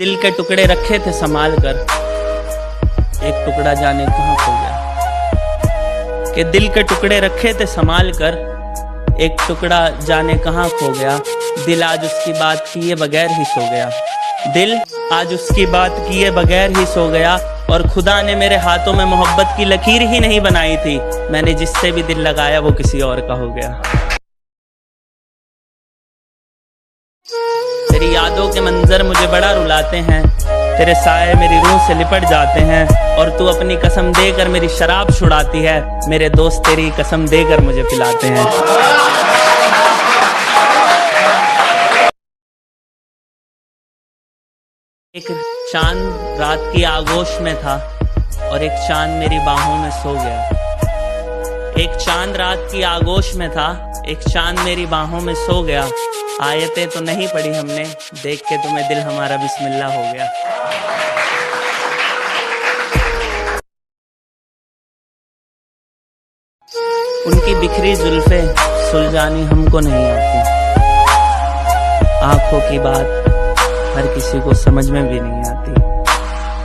दिल के टुकड़े रखे थे संभाल कर, एक टुकड़ा जाने कहाँ खो गया। कि दिल के टुकड़े रखे थे संभाल कर, एक टुकड़ा जाने कहाँ खो गया। दिल आज उसकी बात किए बगैर ही सो गया। दिल आज उसकी बात किए बगैर ही सो गया। और खुदा ने मेरे हाथों में मोहब्बत की लकीर ही नहीं बनाई थी। मैंने जिससे भी दिल लगाया वो किसी और का हो गया। तेरी यादों के मंजर मुझे बड़ा रुलाते हैं, तेरे साए मेरी रूह से लिपट जाते हैं। और तू अपनी कसम देकर मेरी शराब छुड़ाती है, मेरे दोस्त तेरी कसम देकर मुझे पिलाते हैं। एक चांद रात की आगोश में था और एक चांद मेरी बाहों में सो गया। एक चांद रात की आगोश में था, एक चांद मेरी बाहों में सो गया। आयतें तो नहीं पढ़ी हमने, देख के तुम्हें दिल हमारा बिस्मिल्लाह हो गया। उनकी बिखरी जुल्फे सुलझानी हमको नहीं आती, आंखों की बात हर किसी को समझ में भी नहीं आती।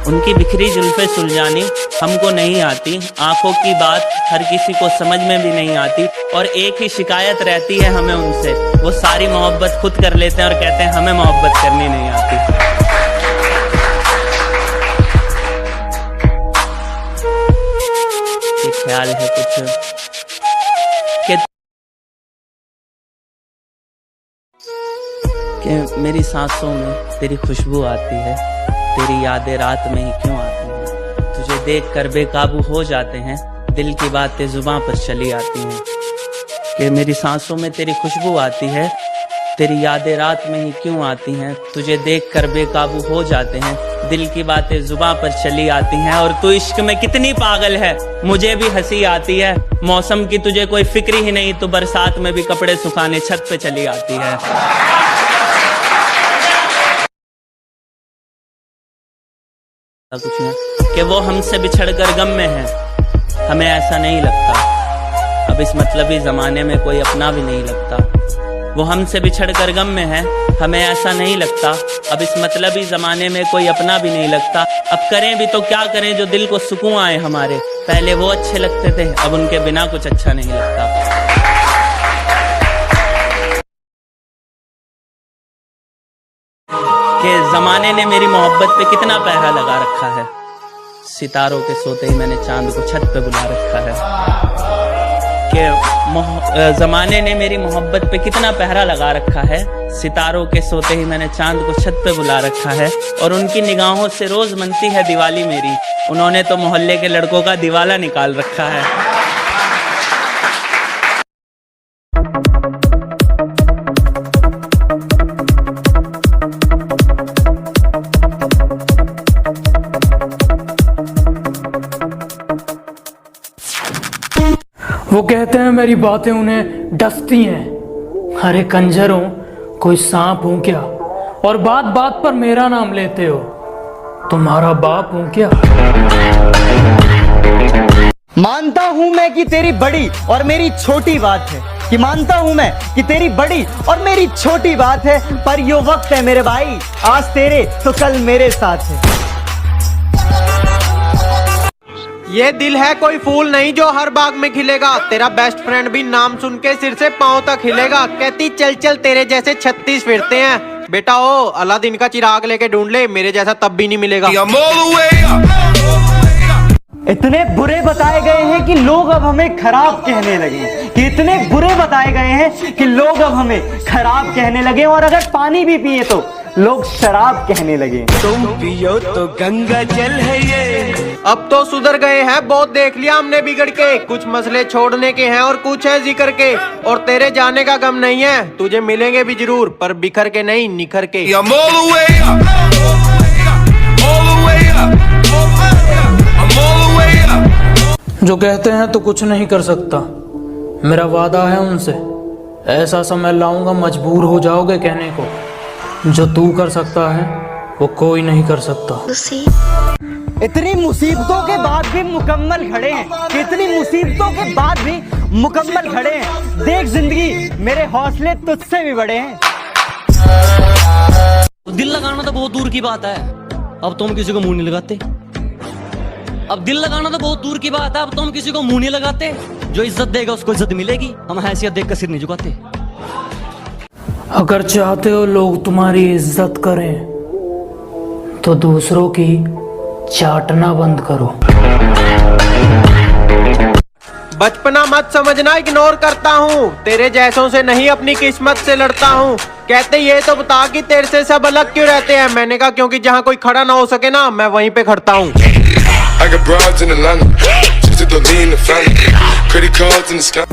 उनकी बिखरी जुल्फे सुलझानी हमको नहीं आती, आंखों की बात हर किसी को समझ में भी नहीं आती। और एक ही शिकायत रहती है हमें उनसे, वो सारी मोहब्बत खुद कर लेते हैं और कहते हैं हमें मोहब्बत करनी नहीं आती। ये ख्याल है कुछ कि मेरी सांसों में तेरी खुशबू आती है, तेरी यादें रात में ही क्यों आती हैं। तुझे देख कर बेकाबू हो जाते हैं, दिल की बातें जुबां पर चली आती हैं। कि मेरी सांसों में तेरी खुशबू आती है, तेरी यादें रात में ही क्यों आती हैं। तुझे देख कर बेकाबू हो जाते हैं, दिल की बातें जुबां पर चली आती हैं। और तू इश्क में कितनी पागल है, मुझे भी हंसी आती है। मौसम की तुझे कोई फिक्र ही नहीं, तू बरसात में भी कपड़े सुखाने छत पे चली आती है। कुछ नहीं कि वो हमसे बिछड़कर गम में है, हमें ऐसा नहीं लगता। अब इस मतलबी जमाने में कोई अपना भी नहीं लगता। वो हमसे बिछड़कर गम में है, हमें ऐसा नहीं लगता। अब इस मतलबी जमाने में कोई अपना भी नहीं लगता। अब करें भी तो क्या करें जो दिल को सुकून आए हमारे। पहले वो अच्छे लगते थे, अब उनके बिना कुछ अच्छा नहीं लगता। कि जमाने ने मेरी मोहब्बत पे कितना पहरा लगा रखा है, सितारों के सोते ही मैंने चांद को छत पे बुला रखा है। कि जमाने ने मेरी मोहब्बत पे कितना पहरा लगा रखा है, सितारों के सोते ही मैंने चांद को छत पे बुला रखा है। और उनकी निगाहों से रोज मनती है दिवाली मेरी, उन्होंने तो मोहल्ले के लड़कों का दिवाला निकाल रखा है। वो कहते हैं मेरी बातें उन्हें डसती हैं। अरे कंजरों, कोई सांप हूं क्या और बात बात पर मेरा नाम लेते हो? तुम्हारा बाप हूं क्या? मानता हूं मैं कि तेरी बड़ी और मेरी छोटी बात है, कि मानता हूं मैं कि तेरी बड़ी और मेरी छोटी बात है। पर यो वक्त है मेरे भाई, आज तेरे तो कल मेरे साथ है। ये दिल है कोई फूल नहीं जो हर बाग में खिलेगा, तेरा बेस्ट फ्रेंड भी नाम सुन के सिर से पांव तक हिलेगा। कहती चल चल तेरे जैसे 36 फिरते हैं, बेटा ओ अलादीन का चिराग लेके ढूंढ ले, मेरे जैसा तब भी नहीं मिलेगा। इतने बुरे बताए गए हैं कि लोग अब हमें खराब कहने लगे, कि इतने बुरे बताए गए हैं कि लोग अब हमें खराब कहने लगे। और अगर पानी भी पिए तो लोग शराब कहने लगे। तुम पियो तो गंगा जल है ये। अब तो सुधर गए हैं बहुत, देख लिया हमने बिगड़ के। कुछ मसले छोड़ने के हैं और कुछ है जिक्र के। और तेरे जाने का गम नहीं है, तुझे मिलेंगे भी जरूर, पर बिखर के नहीं निखर के। जो कहते हैं तो कुछ नहीं कर सकता, मेरा वादा है उनसे, ऐसा समय लाऊंगा मजबूर हो जाओगे कहने को, जो तू कर सकता है वो कोई नहीं कर सकता। इतनी मुसीबतों के बाद भी मुकम्मल खड़े हैं, इतनी मुसीबतों के बाद भी मुकम्मल खड़े हैं। देख जिंदगी मेरे हौसले तुझसे भी बड़े हैं। दिल लगाना तो बहुत दूर की बात है, अब तुम किसी को मुंह नहीं लगाते। अब दिल लगाना तो बहुत दूर की बात है, अब तुम किसी को मुंह नहीं लगाते। जो इज्जत देगा उसको इज्जत मिलेगी, हम हैसियत देख कर सिर नहीं झुकाते। अगर चाहते हो लोग तुम्हारी इज्जत करें तो दूसरों की चाटना बंद करो। बचपना मत समझना इग्नोर करता हूँ, तेरे जैसों से नहीं अपनी किस्मत से लड़ता हूँ। कहते ये तो बता कि तेरे से सब अलग क्यों रहते हैं। मैंने कहा क्योंकि जहाँ कोई खड़ा ना हो सके ना, मैं वहीं पे खड़ता हूँ।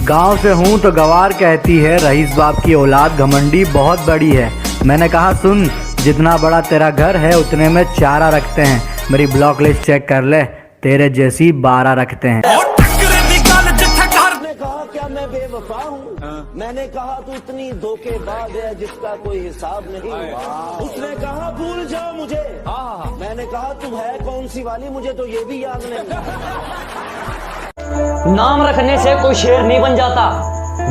गांव से हूँ तो गवार कहती है, रईस बाप की औलाद घमंडी बहुत बड़ी है। मैंने कहा सुन, जितना बड़ा तेरा घर है उतने में चारा रखते हैं। मेरी ब्लॉक लिस्ट चेक कर ले, तेरे जैसी 12 रखते हैं। मैंने कहा तू इतनी धोखेबाज है जिसका कोई हिसाब नहीं। उसने कहा भूल जाओ मुझे। मैंने कहा तू है कौन सी वाली, मुझे तो ये भी याद नहीं। नाम रखने से कोई शेर नहीं बन जाता,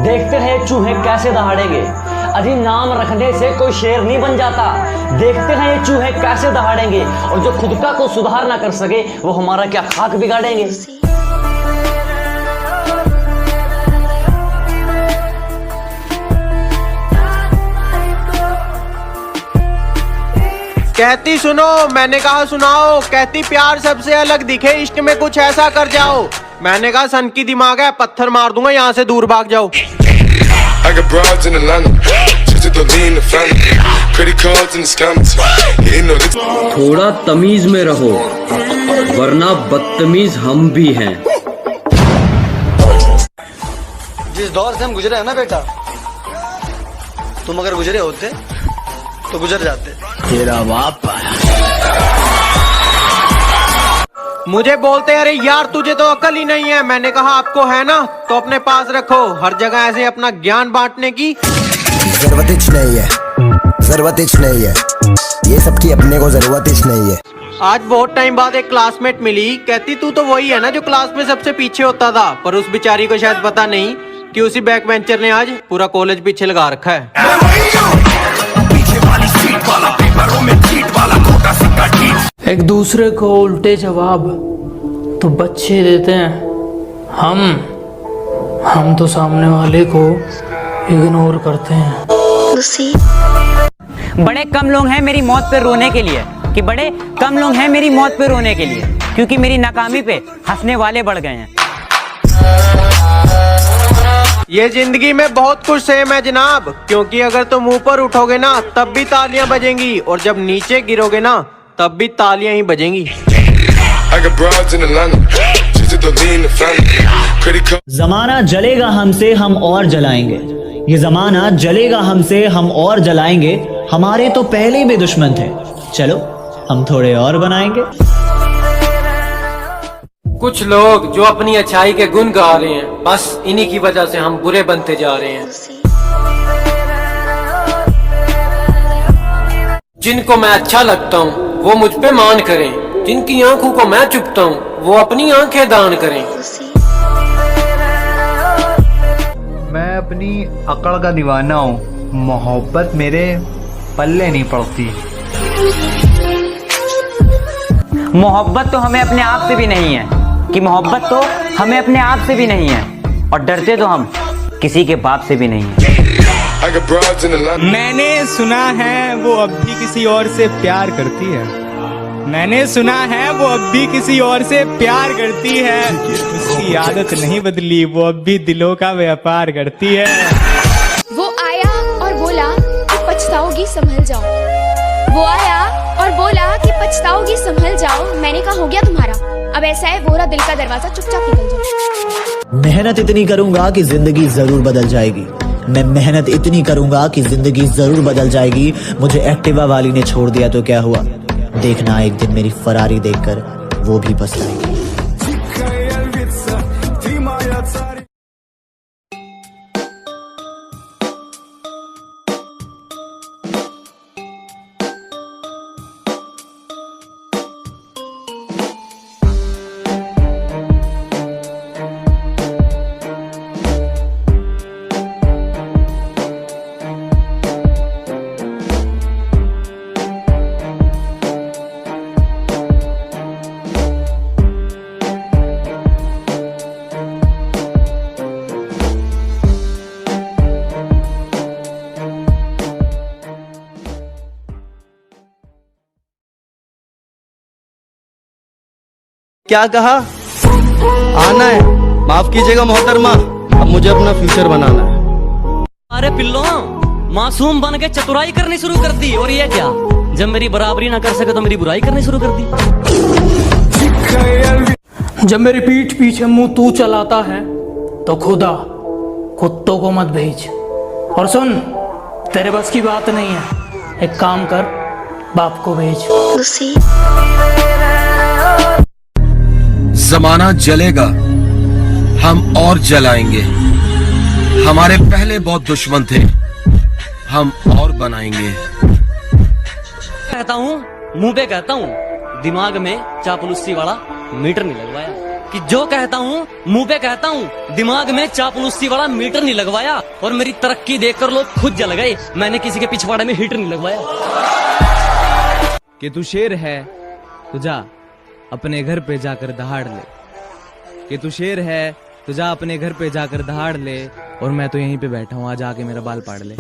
देखते हैं चूहे कैसे दहाड़ेंगे। अजी नाम रखने से कोई शेर नहीं बन जाता, देखते हैं ये चूहे कैसे दहाड़ेंगे। और जो खुद का को सुधार ना कर सके वो हमारा क्या खाक बिगाड़ेंगे। कहती सुनो, मैंने कहा सुनाओ। कहती प्यार सबसे अलग दिखे, इश्क में कुछ ऐसा कर जाओ। मैंने कहा सन की दिमाग है, पत्थर मार दूंगा, यहाँ से दूर भाग जाओ। थोड़ा तमीज में रहो वरना बदतमीज हम भी हैं। जिस दौर से हम गुजरे हैं ना बेटा, तुम अगर गुजरे होते तो गुजर जाते। तेरा बाप मुझे बोलते अरे यार तुझे तो अकल ही नहीं है। मैंने कहा आपको है ना, तो अपने पास रखो। हर जगह ऐसे अपना ज्ञान बांटने की जरूरत नहीं है, जरूरत नहीं है, ये सब की अपने को जरूरत नहीं है। आज बहुत टाइम बाद एक क्लासमेट मिली, कहती तू तो वही है ना जो क्लास में सबसे पीछे होता था। पर उस बेचारी को शायद पता नहीं कि उसी बैक बेंचर ने आज पूरा कॉलेज पीछे लगा रखा है। एक दूसरे को उल्टे जवाब तो बच्चे देते हैं, हम तो सामने वाले को इग्नोर करते हैं। बड़े कम लोग हैं मेरी मौत पे रोने के लिए, कि बड़े कम लोग हैं मेरी मौत पे रोने के लिए, क्योंकि मेरी नाकामी पे हंसने वाले बढ़ गए हैं। ये जिंदगी में बहुत कुछ सेम है जनाब, क्योंकि अगर तुम ऊपर उठोगे ना तब भी तालियां बजेंगी, और जब नीचे गिरोगे ना तब भी तालियां ही बजेंगी। जमाना जलेगा हमसे, हम और जलाएंगे। ये जमाना जलेगा हमसे, हम और जलाएंगे। हमारे तो पहले भी दुश्मन थे, चलो हम थोड़े और बनाएंगे। कुछ लोग जो अपनी अच्छाई के गुण गा रहे हैं, बस इन्हीं की वजह से हम बुरे बनते जा रहे हैं। जिनको मैं अच्छा लगता हूँ वो मुझ पे मान करें, जिनकी आंखों को मैं चुपता हूँ वो अपनी आंखें दान करें। मैं अपनी अकड़ का दीवाना हूँ, मोहब्बत मेरे पल्ले नहीं पड़ती। मोहब्बत तो हमें अपने आप से भी नहीं है, कि मोहब्बत तो हमें अपने आप से भी नहीं है, और डरते तो हम किसी के बाप से भी नहीं है। मैंने सुना है वो अब भी किसी और से प्यार करती है। मैंने सुना है वो अब भी किसी और से प्यार करती है। उसकी आदत नहीं बदली, वो अब भी दिलों का व्यापार करती है। वो आया और बोला कि पछताओगी संभल जाओ। वो आया और बोला कि पछताओगी संभल जाओ। मैंने कहा हो गया तुम्हारा, अब ऐसा है वो रहा दिल का दरवाजा, चुपचाप निकल जाओ। मेहनत इतनी करूंगा कि जिंदगी जरूर बदल जाएगी। मैं मेहनत इतनी करूंगा कि जिंदगी जरूर बदल जाएगी। मुझे एक्टिवा वाली ने छोड़ दिया तो क्या हुआ, देखना एक दिन मेरी फरारी देखकर वो भी पछताएगी। क्या कहा? आना है? माफ कीजिएगा मोहतरमा, अब मुझे अपना फ्यूचर बनाना है। अरे पिल्लो, मासूम बन के चतुराई करनी शुरू कर दी, और ये क्या, जब मेरी बराबरी ना कर सके तो मेरी बुराई करनी शुरू कर दी। जब मेरी पीठ पीछे मुंह तू चलाता है तो खुदा कुत्तों को मत भेज। और सुन, तेरे बस की बात नहीं है, एक काम कर, बाप को भेज। जमाना जलेगा, हम और जलाएंगे। हमारे पहले बहुत दुश्मन थे, हम और बनाएंगे। कहता हूँ, मुंह पे कहता हूँ, दिमाग में चापलूसी वाला मीटर नहीं लगवाया। कि जो कहता हूँ मुंह पे कहता हूँ, दिमाग में चापलूसी वाला मीटर नहीं लगवाया। और मेरी तरक्की देखकर लोग खुद जल गए, मैंने किसी के पिछवाड़े में हीटर नहीं लगवाया। कि तू शेर है तो जा अपने घर पे जाकर दहाड़ ले। कि तू शेर है तो जा अपने घर पे जाकर दहाड़ ले, और मैं तो यहीं पे बैठा हूँ, आज आके मेरा बाल पाड़ ले।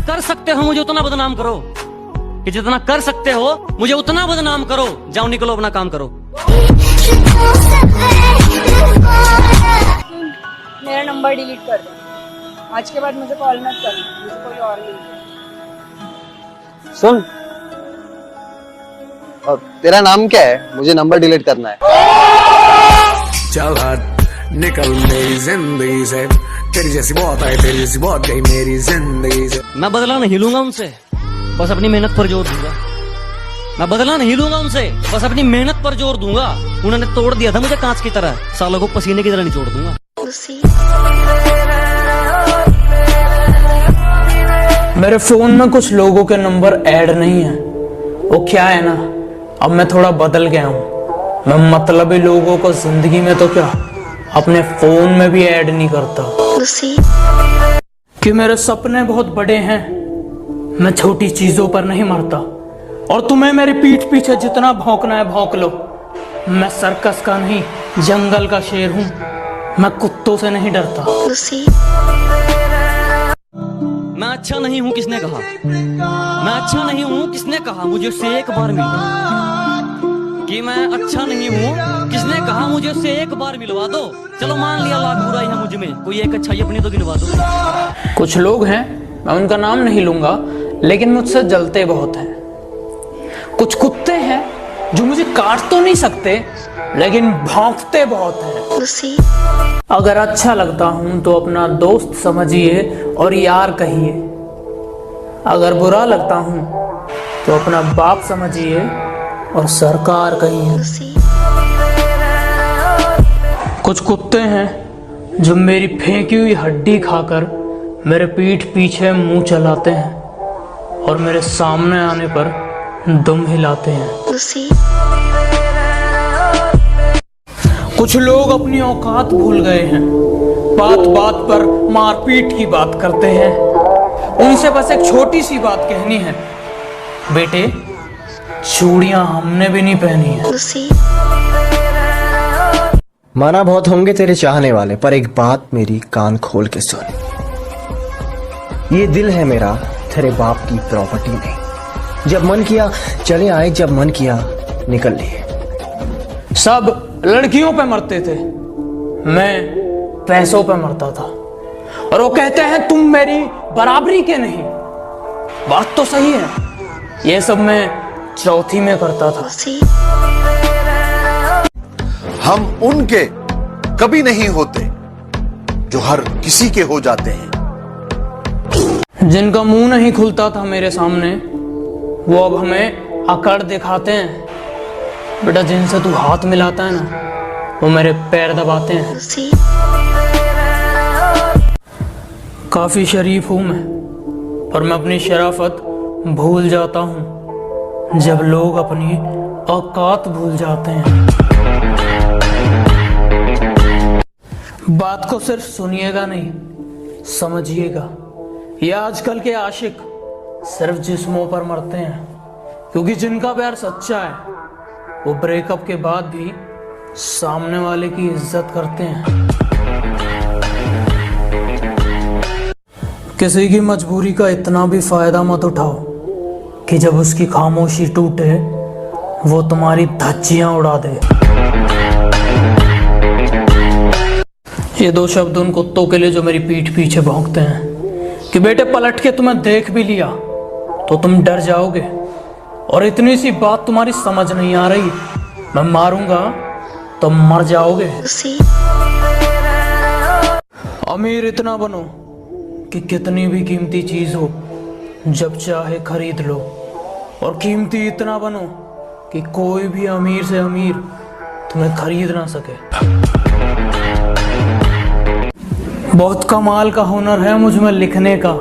कर सकते हो मुझे उतना बदनाम करो, कि जितना कर सकते हो मुझे उतना बदनाम करो। जाओ निकलो, अपना काम करो। मेरा नंबर डिलीट कर दो, आज के बाद मुझे कॉल मत करना, मुझे कोई और नहीं। सुन, और तेरा नाम क्या है? मुझे नंबर डिलीट करना है। चल हट, निकल मेरी जिंदगी से, तेरी जैसी बहुत आई, तेरी जैसी बहुत गई मेरी जिंदगी से। मैं बदला नहीं लूंगा उनसे, बस अपनी मेहनत पर जोर दूंगा। मैं बदला नहीं लूंगा उनसे, बस अपनी मेहनत पर जोर दूंगा। उन्होंने तोड़ दिया था मुझे कांच की तरह, सालों को पसीने की तरह निचोड़ दूंगा। मेरे फोन में कुछ लोगों के नंबर ऐड नहीं है। वो क्या है ना, अब मैं थोड़ा बदल गया हूँ। मैं मतलबी लोगों को जिंदगी में तो क्या, अपने फोन में भी ऐड नहीं करता। कि मेरे सपने बहुत बड़े हैं, मैं छोटी चीजों पर नहीं मरता। और तुम्हें मेरी पीठ पीछे जितना भौंकना है भौंक लो, मैं सर्कस का नहीं, जंगल का शेर हूँ। मैं कुत्तों से नहीं डरता। मैं अच्छा नहीं हूँ किसने कहा? मैं अच्छा नहीं हूँ किसने कहा? मुझे उससे एक बार मिलवा। कि मैं अच्छा नहीं हूँ किसने कहा? मुझे उससे एक बार मिलवा दो। चलो मान लिया लाख बुराई है मुझ में, कोई एक अच्छाई अपनी तो गिनवा दो। कुछ लोग हैं, मैं उनका नाम नहीं लूंगा, लेकिन मुझसे जलते बहुत हैं। कुछ कुत्ते हैं जो मुझे काट तो नहीं सकते, लेकिन भौंकते बहुत हैं। अगर अच्छा लगता हूं तो अपना दोस्त समझिए और यार कहिए। अगर बुरा लगता हूं तो अपना बाप समझिए और सरकार कहिए। कुछ कुत्ते हैं जो मेरी फेंकी हुई हड्डी खाकर मेरे पीठ पीछे मुंह चलाते हैं और मेरे सामने आने पर दुम हिलाते हैं। कुछ लोग अपनी औकात भूल गए हैं, बात बात पर मारपीट की बात करते हैं। उनसे बस एक छोटी सी बात कहनी है, बेटे चूड़ियां हमने भी नहीं पहनी है। माना बहुत होंगे तेरे चाहने वाले, पर एक बात मेरी कान खोल के सुन। ये दिल है मेरा, तेरे बाप की प्रॉपर्टी नहीं। जब मन किया चले आए, जब मन किया निकल लिए। सब लड़कियों पे मरते थे, मैं पैसों पे मरता था। और वो कहते हैं तुम मेरी बराबरी के नहीं। बात तो सही है, ये सब मैं चौथी में करता था। हम उनके कभी नहीं होते जो हर किसी के हो जाते हैं। जिनका मुंह नहीं खुलता था मेरे सामने, वो अब हमें अकड़ दिखाते हैं। बेटा जिनसे तू हाथ मिलाता है ना, वो मेरे पैर दबाते हैं। काफी शरीफ हूं मैं, और मैं अपनी शराफत भूल जाता हूं जब लोग अपनी औकात भूल जाते हैं। बात को सिर्फ सुनिएगा नहीं, समझिएगा। ये आजकल के आशिक सिर्फ जिस्मों पर मरते हैं, क्योंकि जिनका प्यार सच्चा है वो ब्रेकअप के बाद भी सामने वाले की इज्जत करते हैं। किसी की मजबूरी का इतना भी फायदा मत उठाओ कि जब उसकी खामोशी टूटे वो तुम्हारी धज्जियां उड़ा दे। ये 2 शब्द उन कुत्तों के लिए जो मेरी पीठ पीछे भौंकते हैं कि बेटे पलट के तुम्हें देख भी लिया तो तुम डर जाओगे, और इतनी सी बात तुम्हारी समझ नहीं आ रही, मैं मारूंगा तो मर जाओगे। अमीर इतना बनो कि कितनी भी कीमती चीज हो जब चाहे खरीद लो, और कीमती इतना बनो कि कोई भी अमीर से अमीर तुम्हें खरीद ना सके। बहुत कमाल का हुनर है मुझ में लिखने का,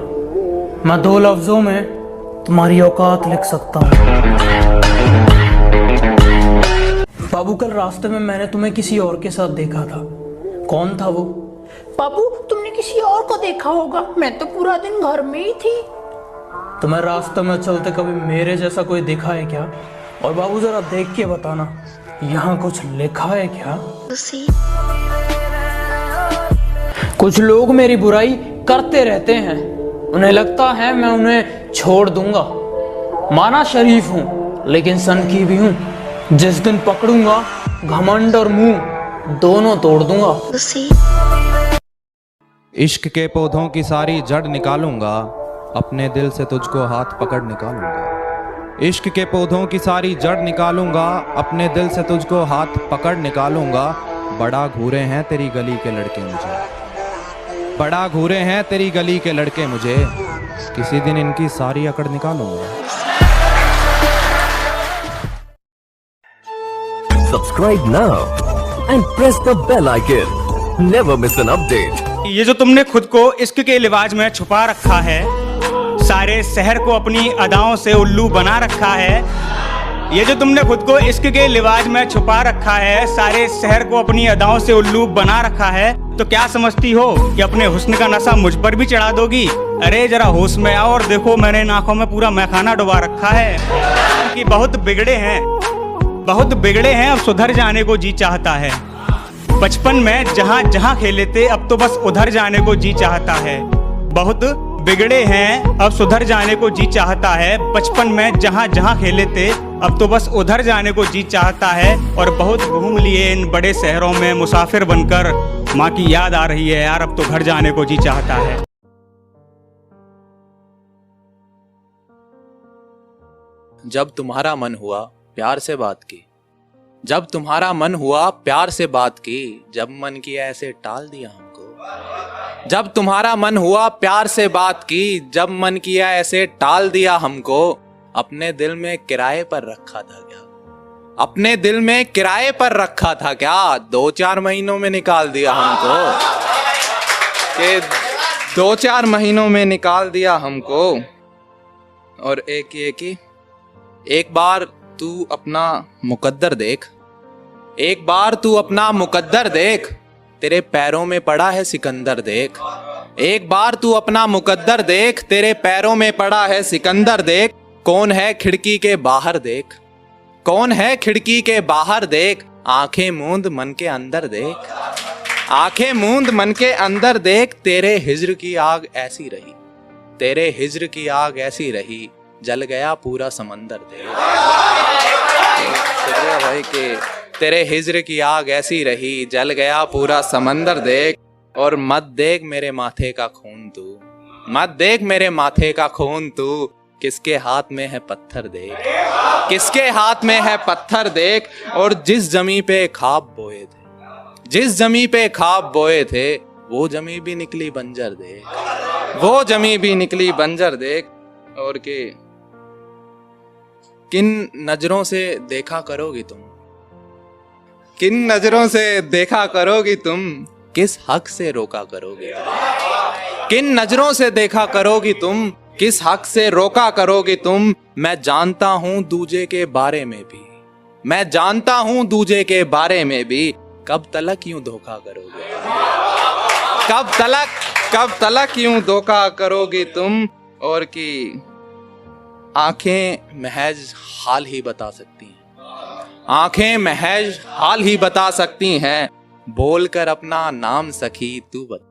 मैं 2 लफ्जों में तुम्हारी औकात लिख सकता हूँ। बाबू कल रास्ते में मैंने तुम्हें किसी और के साथ देखा था, कौन था वो? बाबू तुमने किसी और को देखा होगा, मैं तो पूरा दिन घर में ही थी। तुम्हें रास्ते में चलते कभी मेरे जैसा कोई दिखा है क्या? और बाबू जरा देख के बताना, यहाँ कुछ लिखा है क्या? कुछ लोग मेरी बुराई करते रहते हैं, उन्हें लगता है मैं उन्हें छोड़ दूंगा। माना शरीफ हूँ लेकिन सनकी भी हूँ, जिस दिन पकड़ूंगा घमंड और मुंह दोनों तोड़ दूंगा। इश्क के पौधों की सारी जड़ निकालूंगा, अपने दिल से तुझको हाथ पकड़ निकालूंगा। इश्क के पौधों की सारी जड़ निकालूंगा, अपने दिल से तुझको हाथ पकड़ निकालूंगा। बड़ा घूरे हैं तेरी गली के लड़के मुझे, बड़ा घूरे हैं तेरी गली के लड़के मुझे, किसी दिन इनकी सारी अकड़ निकालूंगा। Subscribe now and press the bell icon. Never miss an update. ये जो तुमने खुद को इश्क के लिबाज में छुपा रखा है, सारे शहर को अपनी अदाओं से उल्लू बना रखा है। ये जो तुमने खुद को इश्क के लिबाज में छुपा रखा है, सारे शहर को अपनी अदाओं से उल्लू बना रखा है, तो क्या समझती हो कि अपने हुस्न का नशा मुझ पर भी चढ़ा दोगी? अरे जरा होश में आओ और देखो, मैंने इन आंखों में पूरा मैखाना डुबा रखा है कि बहुत बिगड़े हैं, बहुत बिगड़े हैं, अब सुधर जाने को जी चाहता है। बचपन में जहाँ जहाँ खेले थे, अब तो बस उधर जाने को जी चाहता है। बहुत बिगड़े हैं, अब सुधर जाने को जी चाहता है। बचपन में जहाँ जहाँ खेले थे, अब तो बस उधर जाने को जी चाहता है। और बहुत घूम लिए इन बड़े शहरों में मुसाफिर बनकर, माँ की याद आ रही है यार, अब तो घर जाने को जी चाहता है। जब तुम्हारा मन हुआ प्यार से बात की, जब तुम्हारा मन हुआ प्यार से बात की, जब मन किया ऐसे टाल दिया हमको। जब तुम्हारा मन हुआ प्यार से बात की, जब मन किया ऐसे टाल दिया हमको। अपने दिल में किराए पर रखा था क्या, अपने दिल में किराए पर रखा था क्या, 2-4 महीनों में निकाल दिया हमको, कि 2-4 महीनों में निकाल दिया हमको। और एक बार तू अपना मुकद्दर देख, एक बार तू अपना मुकद्दर देख, तेरे पैरों में पड़ा है सिकंदर देख। एक बार तू अपना मुकद्दर देख, तेरे पैरों में पड़ा है सिकंदर देख। कौन है खिड़की के बाहर देख, कौन है खिड़की के बाहर देख। आंखें मूंद मन के अंदर देख, आंखें मूंद मन के अंदर देख। तेरे हिज्र की आग ऐसी रही, तेरे हिज्र की आग ऐसी रही, जल गया पूरा समंदर देख। भाई के तेरे हिज्र की आग ऐसी रही, जल गया पूरा समंदर देख। और मत देख मेरे माथे का खून तू, मत देख मेरे माथे का खून तू, किसके हाथ में है पत्थर देख, किसके हाथ में है पत्थर देख। और जिस जमी पे ख्वाब बोए थे, जिस जमी पे ख्वाब बोए थे, वो जमी भी निकली बंजर देख, वो जमी भी निकली बंजर देख। और के किन नजरों से देखा करोगी तुम, किन नजरों से देखा करोगी तुम, किस हक से रोका करोगे। किन नजरों से देखा करोगी तुम, किस हक से रोका करोगी तुम। मैं जानता हूं दूजे के बारे में भी, मैं जानता हूं दूजे के बारे में भी, कब तलक यूं धोखा करोगे, कब तलक यूं धोखा करोगी तुम। और कि आंखें महज हाल ही बता सकती हैं, आंखें महज हाल ही बता सकती हैं। बोलकर अपना नाम सखी तू बता,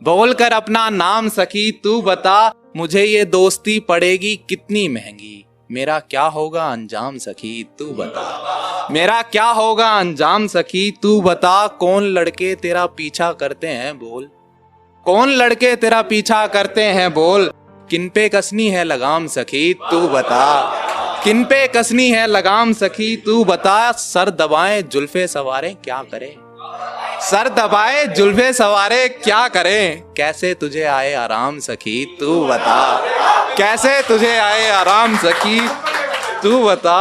बोलकर अपना नाम सखी तू बता। मुझे ये दोस्ती पड़ेगी कितनी महंगी, मेरा क्या होगा अंजाम सखी तू बता, मेरा क्या होगा अंजाम सखी तू बता। कौन लड़के तेरा पीछा करते हैं बोल, कौन लड़के तेरा पीछा करते हैं बोल। किन पे कसनी है लगाम सखी तू बता, किन पे कसनी है लगाम सखी तू बता। सर दबाए जुल्फे सवारे क्या करे, सर दबाए जुल्फे सवारे क्या करें। कैसे तुझे आए आराम सखी तू बता, कैसे तुझे आए आराम सखी तू बता।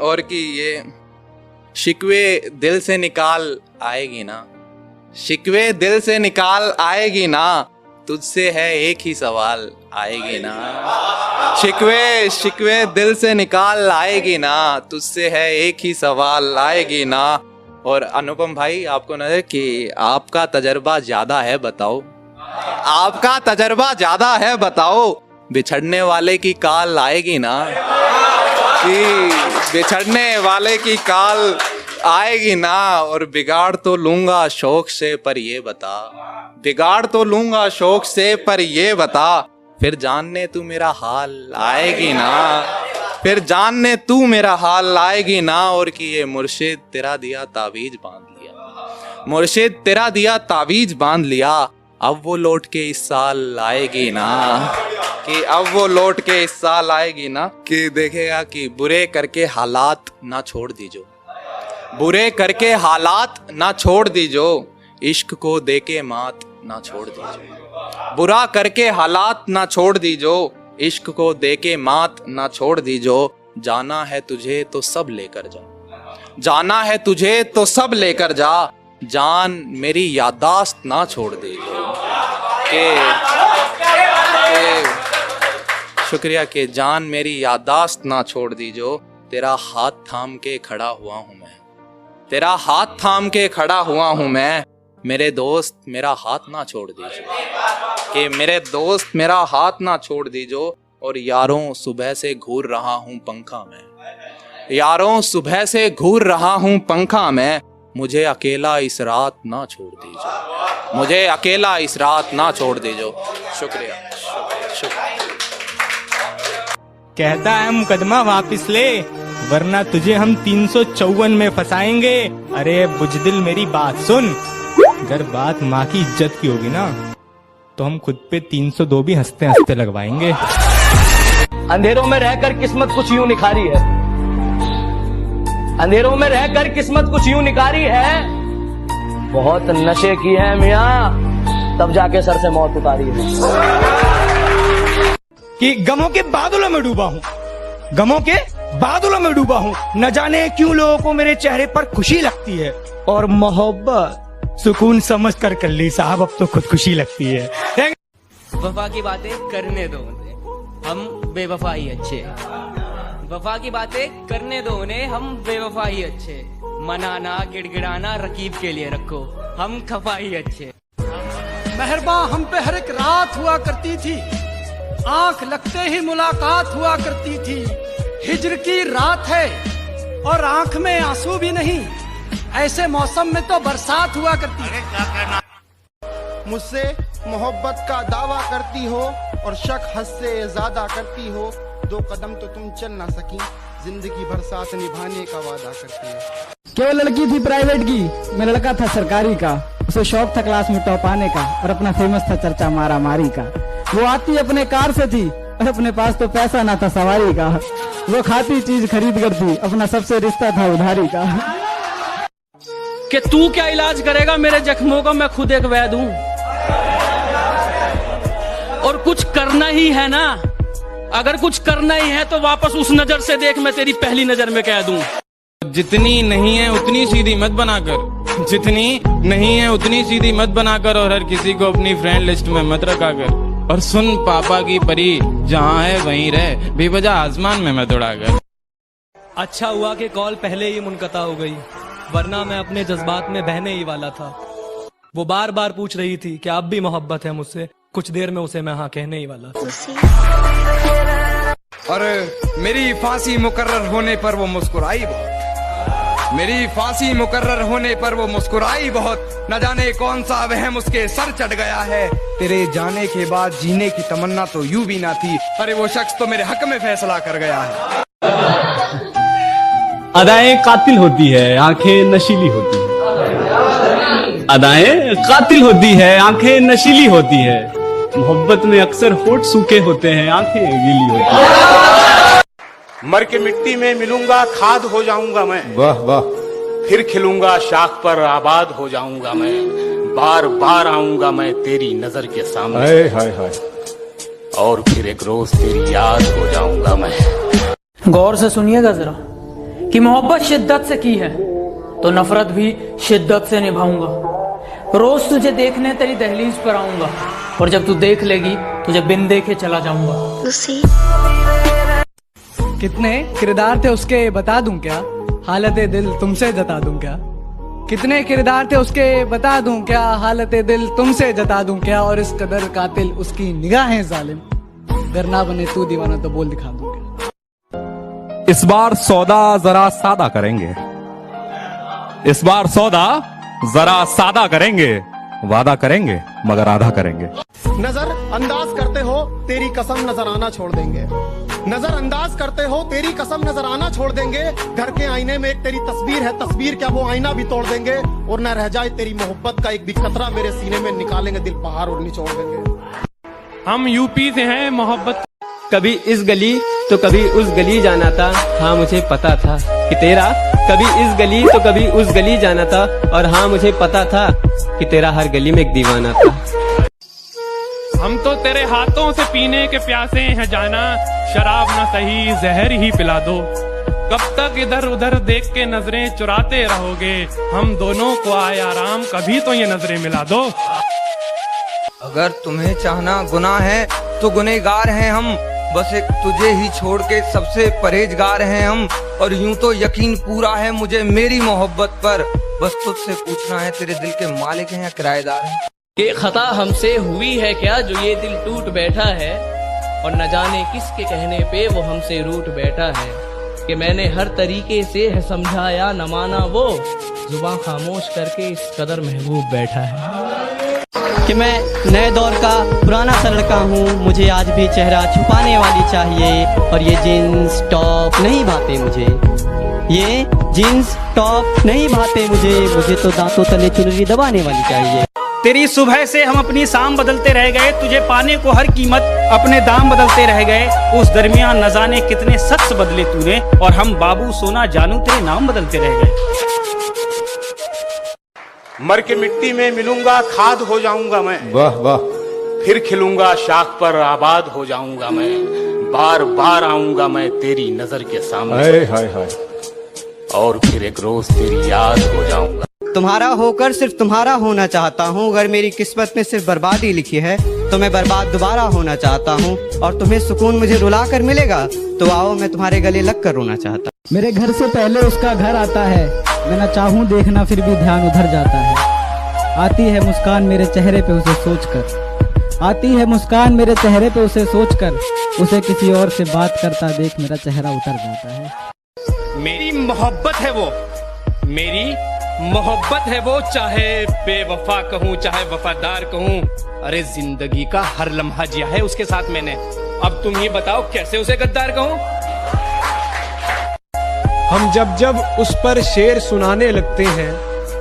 और कि ये शिकवे दिल से निकाल आएगी ना, शिकवे दिल से निकाल आएगी ना। तुझसे है एक ही सवाल आएगी ना, शिकवे शिकवे दिल से निकाल आएगी ना। तुझसे है एक ही सवाल आएगी ना। और अनुपम भाई आपको नजर कि आपका तजर्बा ज्यादा है बताओ, आपका तजर्बा ज्यादा है बताओ। बिछड़ने वाले की काल आएगी ना, कि बिछड़ने वाले की काल आएगी ना। और बिगाड़ तो लूंगा शौक से पर ये बता, बिगाड़ तो लूंगा शौक से पर ये बता। फिर जानने तू मेरा हाल आएगी ना, फिर जानने तू मेरा हाल आएगी ना। और कि ये मुर्शिद तेरा दिया तावीज बांध लिया, मुर्शिद तेरा दिया तावीज बांध लिया। अब वो लौट के इस साल आएगी ना, कि अब वो लौट के इस साल आएगी ना। कि देखेगा कि बुरे करके हालात ना छोड़ दीजो, बुरे करके हालात ना छोड़ दीजो। इश्क को देके मात ना छोड़ दीजो, बुरा करके हालात ना छोड़ दीजो। इश्क को देके मात ना छोड़ दीजो। जाना है तुझे तो सब लेकर जा, जाना है तुझे तो सब लेकर जा। जान मेरी याददाश्त ना छोड़ दीजो। शुक्रिया के जान मेरी याददाश्त ना छोड़ दीजो। तेरा हाथ थाम के खड़ा हुआ हूँ मैं, तेरा हाथ थाम के खड़ा हुआ हूँ मैं। मेरे दोस्त मेरा हाथ ना छोड़ दीजो, कि मेरे दोस्त मेरा हाथ ना छोड़ दीजो। और यारों सुबह से घूर रहा हूँ पंखा में, यारों सुबह से घूर रहा हूँ पंखा में। मुझे अकेला इस रात ना छोड़ दीजो, मुझे अकेला इस रात ना छोड़ दीजो। शुक्रिया, शुक्रिया। कहता है मुकदमा वापिस ले, वरना तुझे हम 354 में फंसाएंगे। अरे बुजदिल मेरी बात सुन, अगर बात माँ की इज्जत की होगी ना तो हम खुद पे 302 भी हंसते हंसते लगवाएंगे। अंधेरों में रहकर किस्मत कुछ यूं निखारी है, अंधेरों में रहकर किस्मत कुछ यूं निखारी है। बहुत नशे की है मियाँ, तब जाके सर से मौत उतारी है। कि गमों के बादलों में डूबा हूँ, गमों के बादलों में डूबा हूँ। न जाने क्यों लोगों को मेरे चेहरे पर खुशी लगती है। और मोहब्बत सुकून समझ कर ली साहब, अब तो खुदकुशी लगती है। वफा की बातें करने दो उन्हें, हम बेवफा ही अच्छे। वफा की बातें करने दो उन्हें, हम बेवफा ही अच्छे। मनाना गिड़गिड़ाना रकीब के लिए रखो, हम खफा ही अच्छे। मेहरबा हम पे हर एक रात हुआ करती थी, आंख लगते ही मुलाकात हुआ करती थी। हिज्र की रात है और आंख में आंसू भी नहीं, ऐसे मौसम में तो बरसात हुआ करती है। मुझसे मोहब्बत का दावा करती हो और शक हद से ज्यादा करती हो। 2 कदम तो तुम चल ना सकी, जिंदगी भर साथ निभाने का वादा करती है। क्या लड़की थी प्राइवेट की, मैं लड़का था सरकारी का। उसे शौक था क्लास में टॉप आने का और अपना फेमस था चर्चा मारा मारी का। वो आती अपने कार से थी और अपने पास तो पैसा ना था सवारी का। वो खाती चीज खरीद कर थी, अपना सबसे रिश्ता था उधारी का। कि तू क्या इलाज करेगा मेरे जख्मों का, मैं खुद एक वैद हूं। और कुछ करना ही है ना, अगर कुछ करना ही है तो वापस उस नजर से देख, मैं तेरी पहली नजर में कह दूं। जितनी नहीं है उतनी सीधी मत बनाकर, जितनी नहीं है उतनी सीधी मत बनाकर। और हर किसी को अपनी फ्रेंड लिस्ट में मत रखा कर। और सुन पापा की परी, जहाँ है वहीं रहे, बेवजह आसमान में मत उड़ा कर। अच्छा हुआ कि कॉल पहले ही मुनक़ता हो गई, वरना मैं अपने जज्बात में बहने ही वाला था। वो बार बार पूछ रही थी कि आप भी मोहब्बत है मुझसे, कुछ देर में उसे मैं हाँ कहने ही वाला था। और मेरी फांसी मुकर्रर होने पर वो मुस्कुराई बहुत, मेरी फांसी मुकर्रर होने पर वो मुस्कुराई बहुत। न जाने कौन सा वहम उसके सर चढ़ गया है, तेरे जाने के बाद जीने की तमन्ना तो यूं भी ना थी। अरे वो शख्स तो मेरे हक में फैसला कर गया है। अदाएं कातिल होती है, आंखें नशीली होती है। अदाएं कातिल होती है, आंखें नशीली होती है। मोहब्बत में अक्सर होठ सूखे होते हैं, आंखें गीली होती है। मर के मिट्टी में मिलूंगा, खाद हो जाऊंगा मैं। वाह वाह। फिर खिलूंगा, शाख पर आबाद हो जाऊंगा मैं। बार बार आऊंगा मैं तेरी नजर के सामने। हाय हाय हाय। और फिर एक रोज तेरी याद हो जाऊंगा मैं। गौर से सुनिएगा जरा कि मोहब्बत शिद्दत से की है तो नफरत भी शिद्दत से निभाऊंगा। रोज तुझे देखने तेरी दहलीज पर आऊंगा और जब तू देख लेगी तुझे बिन देखे चला जाऊंगा। कितने किरदार थे उसके बता दूं क्या, हालत दिल तुमसे जता दूं क्या। कितने किरदार थे उसके बता दूं क्या, हालत दिल तुमसे जता दूं क्या। और इस कदर कातिल उसकी निगाहें जालिम, अगर ना बने तू दीवाना तो बोल दिखा दूं क्या। इस बार सौदा जरा सादा करेंगे। इस बार सौदा जरा सादा करेंगे। वादा करेंगे मगर आधा करेंगे। नजर अंदाज करते हो तेरी कसम नजर आना छोड़ देंगे। नजर अंदाज करते हो तेरी कसम नजर आना छोड़ देंगे। घर के आईने में एक तेरी तस्वीर है, तस्वीर क्या वो आईना भी तोड़ देंगे। और न रह जाए तेरी मोहब्बत का एक भी कतरा मेरे सीने में, निकालेंगे दिल पहाड़ और निचोड़ देंगे। हम यूपी से हैं, मोहब्बत कभी इस गली तो कभी उस गली जाना था। हाँ मुझे पता था कि तेरा कभी इस गली तो कभी उस गली जाना था। और हाँ मुझे पता था कि तेरा हर गली में एक दीवाना था। हम तो तेरे हाथों से पीने के प्यासे हैं जाना। शराब न सही जहर ही पिला दो। कब तक इधर उधर देख के नजरें चुराते रहोगे। हम दोनों को आए आराम, कभी तो ये नजरें मिला दो। अगर तुम्हें चाहना गुनाह है तो गुनहगार हैं हम। बस एक तुझे ही छोड़ के सबसे परहेजगार हैं हम। और यूं तो यकीन पूरा है मुझे मेरी मोहब्बत पर। बस तुझसे पूछना है तेरे दिल के मालिक हैं या किराएदार हैं। कि खता हमसे हुई है क्या जो ये दिल टूट बैठा है। और न जाने किसके कहने पे वो हमसे रूठ बैठा है। कि मैंने हर तरीके से है समझाया न माना वो। जुबान खामोश करके इस कदर महबूब बैठा है। कि मैं नए दौर का पुराना सा लड़का हूँ, मुझे आज भी चेहरा छुपाने वाली चाहिए। और ये जीन्स टॉप नहीं भाते मुझे, ये जीन्स टॉप नहीं भाते मुझे तो दांतों तले चुनरी दबाने वाली चाहिए। तेरी सुबह से हम अपनी शाम बदलते रह गए। तुझे पाने को हर कीमत अपने दाम बदलते रह गए। उस दरमियान न जाने कितने शख्स बदले तूने। और हम बाबू सोना जानू तेरे नाम बदलते रह गए। मर के मिट्टी में मिलूंगा, खाद हो जाऊंगा मैं। वाह वाह। फिर खिलूंगा, शाख पर आबाद हो जाऊंगा मैं। बार बार आऊंगा मैं तेरी नजर के सामने। हाय हाय हाय। और फिर एक रोज तेरी याद हो जाऊंगा। तुम्हारा होकर सिर्फ तुम्हारा होना चाहता हूँ। अगर मेरी किस्मत में सिर्फ बर्बादी लिखी है तो मैं बर्बाद दोबारा होना चाहता हूँ। और तुम्हें सुकून मुझे रुला कर मिलेगा तो आओ मैं तुम्हारे गले लग कर रोना चाहता हूँ। मेरे घर से पहले उसका घर आता है। मैं न चाहूँ देखना फिर भी ध्यान उधर जाता है। आती है मुस्कान मेरे चेहरे पे उसे सोचकर। आती है मुस्कान मेरे चेहरे पे उसे सोचकर। उसे किसी और से बात करता देख मेरा चेहरा उतर जाता है। मेरी मोहब्बत है वो, मेरी मोहब्बत है वो। चाहे बेवफा कहूँ चाहे वफादार कहूँ। अरे जिंदगी का हर लम्हा जिया है उसके साथ मैंने। अब तुम ही बताओ कैसे उसे गद्दार कहूँ। हम जब जब उस पर शेर सुनाने लगते हैं,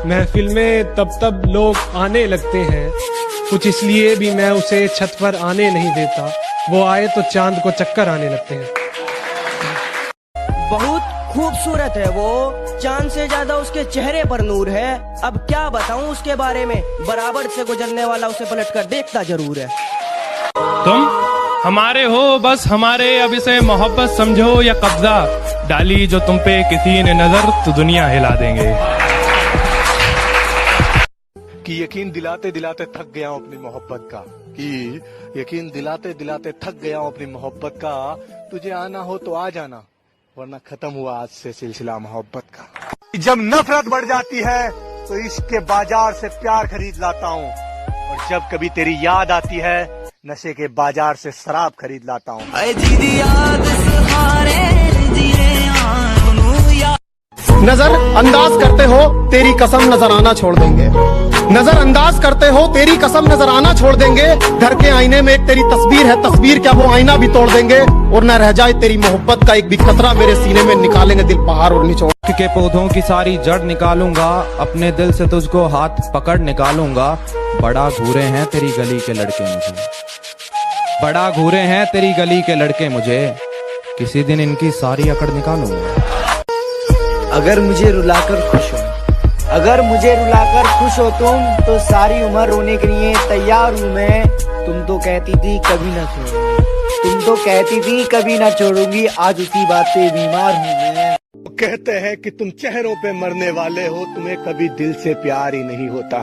महफिल में तब लोग आने लगते हैं। कुछ इसलिए भी मैं उसे छत पर आने नहीं देता। वो आए तो चांद को चक्कर आने लगते हैं। बहुत खूबसूरत है वो, चांद से ज्यादा उसके चेहरे पर नूर है। अब क्या बताऊं उसके बारे में, बराबर से गुजरने वाला उसे पलटकर देखता जरूर है। तुम हमारे हो बस हमारे, अब इसे मोहब्बत समझो या कब्जा। डाली जो तुम पे किसी ने नजर तो दुनिया हिला देंगे। कि यकीन दिलाते दिलाते थक गया हूँ अपनी मोहब्बत का। कि यकीन दिलाते दिलाते थक गया हूँ अपनी मोहब्बत का। तुझे आना हो तो आ जाना, वरना खत्म हुआ आज से सिलसिला मोहब्बत का। जब नफरत बढ़ जाती है तो इश्क के बाजार से प्यार खरीद लाता हूँ। और जब कभी तेरी याद आती है नशे के बाजार से शराब खरीद लाता हूँ। नजर अंदाज करते हो तेरी कसम नजर आना छोड़ देंगे। नजर अंदाज करते हो तेरी कसम नजर आना छोड़ देंगे। घर के आईने में एक तेरी तस्वीर है, तस्वीर क्या वो आईना भी तोड़ देंगे। और न रह जाए तेरी मोहब्बत का एक भी कतरा मेरे सीने में, निकालेंगे दिल पहाड़ और निचोड़ के पौधों की सारी जड़ निकालूंगा, अपने दिल से तुझको हाथ पकड़ निकालूंगा। बड़ा घूरे हैं तेरी गली के लड़के मुझे, बड़ा घूरे हैं तेरी गली के लड़के मुझे, किसी दिन इनकी सारी अकड़ निकालूंगा। अगर मुझे रुलाकर खुश हो, अगर मुझे रुलाकर खुश हो तुम, तो सारी उम्र रोने के लिए तैयार हूँ मैं। तुम तो कहती थी कभी ना छोड़ूंगी, तुम तो कहती थी कभी ना छोड़ूंगी, आज उसी बात पे बीमार हूँ मैं। कहते हैं कि तुम चेहरों पे मरने वाले हो, तुम्हें कभी दिल से प्यार ही नहीं होता।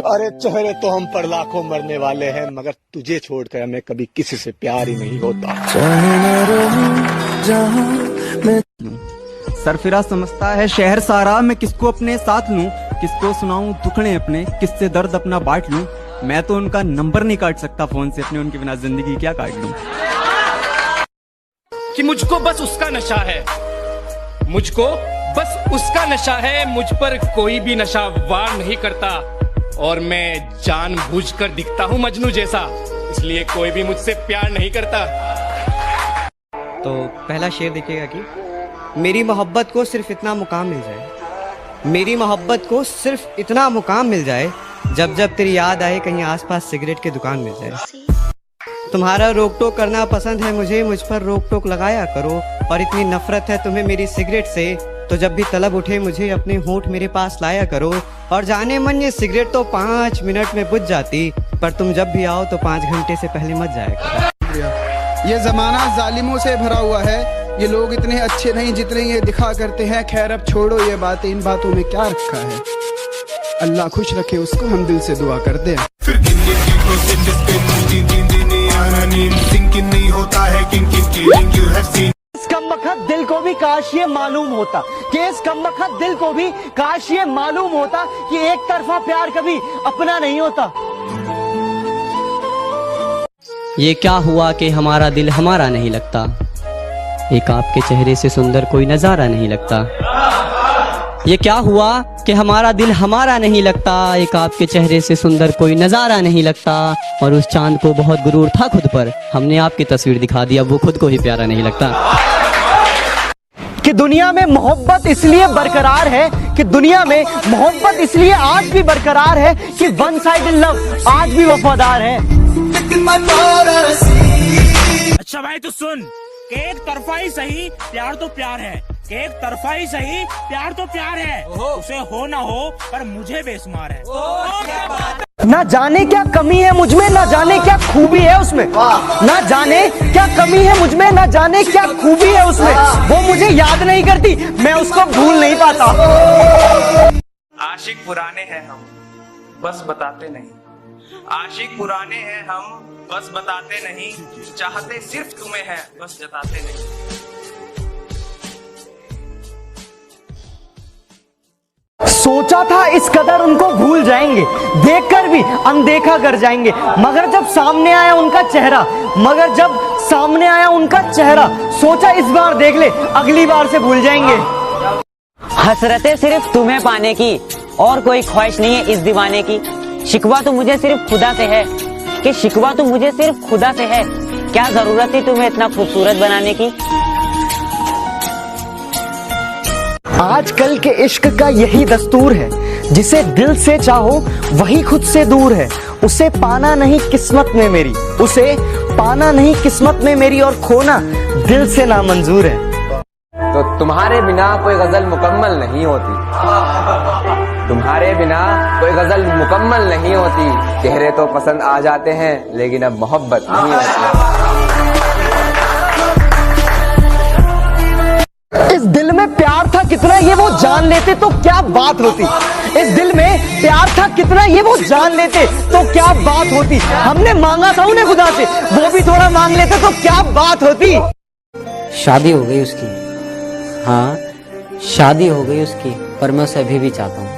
अरे चेहरे तो हम पर लाखों मरने वाले हैं, मगर तुझे छोड़कर हमें कभी किसी से प्यार ही नहीं होता। सरफिरा समझता है शहर सारा, मैं किसको अपने साथ लूं, किसको सुनाऊं दुखड़े अपने, किससे दर्द अपना बांट लूं। मैं तो उनका नंबर नहीं काट सकता फोन से अपने, उनके बिना जिंदगी क्या काट लूं। कि मुझको बस उसका नशा है, मुझको बस उसका नशा है, मुझ पर कोई भी नशा वार नहीं करता। और मैं जानबूझकर दिखता हूँ मजनू जैसा, इसलिए कोई भी मुझसे प्यार नहीं करता। तो पहला शेर देखिएगा कि मेरी मोहब्बत को सिर्फ इतना मुकाम मिल जाए, मेरी मोहब्बत को सिर्फ इतना मुकाम मिल जाए, जब जब तेरी याद आए कहीं आसपास सिगरेट की दुकान मिल जाए। तुम्हारा रोक टोक करना पसंद है मुझे, मुझ पर रोक टोक लगाया करो। और इतनी नफरत है तुम्हें मेरी सिगरेट से, तो जब भी तलब उठे मुझे अपने होंठ मेरे पास लाया करो। और जाने मन ये सिगरेट तो 5 मिनट में बुझ जाती, पर तुम जब भी आओ तो 5 घंटे से पहले मत जाया करो। ये जमाना जालिमों से भरा हुआ है, ये लोग इतने अच्छे नहीं जितने ये दिखा करते हैं। खैर अब छोड़ो ये बातें, इन बातों में क्या रखा है। अल्लाह खुश रखे उसको, हम दिल से दुआ करते हैं। इस कमबख्त दिल को भी काश ये मालूम होता, कि इस कमबख्त दिल को भी काश ये मालूम होता कि एक तरफा प्यार कभी अपना नहीं होता। ये क्या हुआ कि हमारा दिल हमारा नहीं लगता, एक आपके चेहरे से सुंदर कोई नजारा नहीं लगता। ये क्या हुआ कि हमारा दिल हमारा नहीं लगता, एक आपके चेहरे से सुंदर कोई नजारा नहीं लगता। और उस चांद को बहुत गुरूर था खुद पर, हमने आपकी तस्वीर दिखा दी, अब वो खुद को ही प्यारा नहीं लगता। कि दुनिया में मोहब्बत इसलिए बरकरार है, कि दुनिया में मोहब्बत इसलिए आज भी बरकरार है, कि वन साइडेड लव आज भी वफादार है। अच्छा भाई तो सुन, कि एक तरफा ही सही प्यार तो प्यार है, कि एक तरफा ही सही प्यार तो प्यार है, उसे हो ना हो पर मुझे बेशुमार है। ना जाने क्या कमी है मुझ में, ना जाने क्या खूबी है उसमें, ना जाने क्या कमी है मुझ में, ना जाने क्या खूबी है उसमें। वो मुझे याद नहीं करती, मैं उसको भूल नहीं पाता। आशिक पुराने हैं हम, बस बताते नहीं। आशिक पुराने हैं हम, बस बताते नहीं। चाहते सिर्फ तुम्हें है, बस जताते नहीं। सोचा था इस कदर उनको भूल जाएंगे, देखकर भी अनदेखा कर जाएंगे, मगर जब सामने आया उनका चेहरा, मगर जब सामने आया उनका चेहरा, सोचा इस बार देख ले, अगली बार से भूल जाएंगे। हसरतें सिर्फ तुम्हें पाने की, और कोई ख्वाहिश नहीं है इस दीवाने की। शिकवा तो मुझे सिर्फ खुदा से है, कि शिकवा तो मुझे सिर्फ खुदा से है। क्या जरूरत थी तुम्हें इतना खूबसूरत बनाने की। आजकल के इश्क का यही दस्तूर है, जिसे दिल से चाहो वही खुद से दूर है। उसे पाना नहीं किस्मत में मेरी, उसे पाना नहीं किस्मत में मेरी, और खोना दिल से नामंजूर है। तो तुम्हारे बिना कोई गजल मुकम्मल नहीं होती, तुम्हारे बिना कोई गजल मुकम्मल नहीं होती। चेहरे तो पसंद आ जाते हैं, लेकिन अब मोहब्बत नहीं होती। इस दिल में प्यार था कितना ये वो जान लेते तो क्या बात होती। इस दिल में प्यार था कितना ये वो जान लेते तो क्या बात होती। हमने मांगा था उन्हें खुदा से, वो भी थोड़ा मांग लेते तो क्या बात होती। शादी हो गई उसकी, हाँ शादी हो गई उसकी, पर मैं उसे अभी भी चाहता हूँ।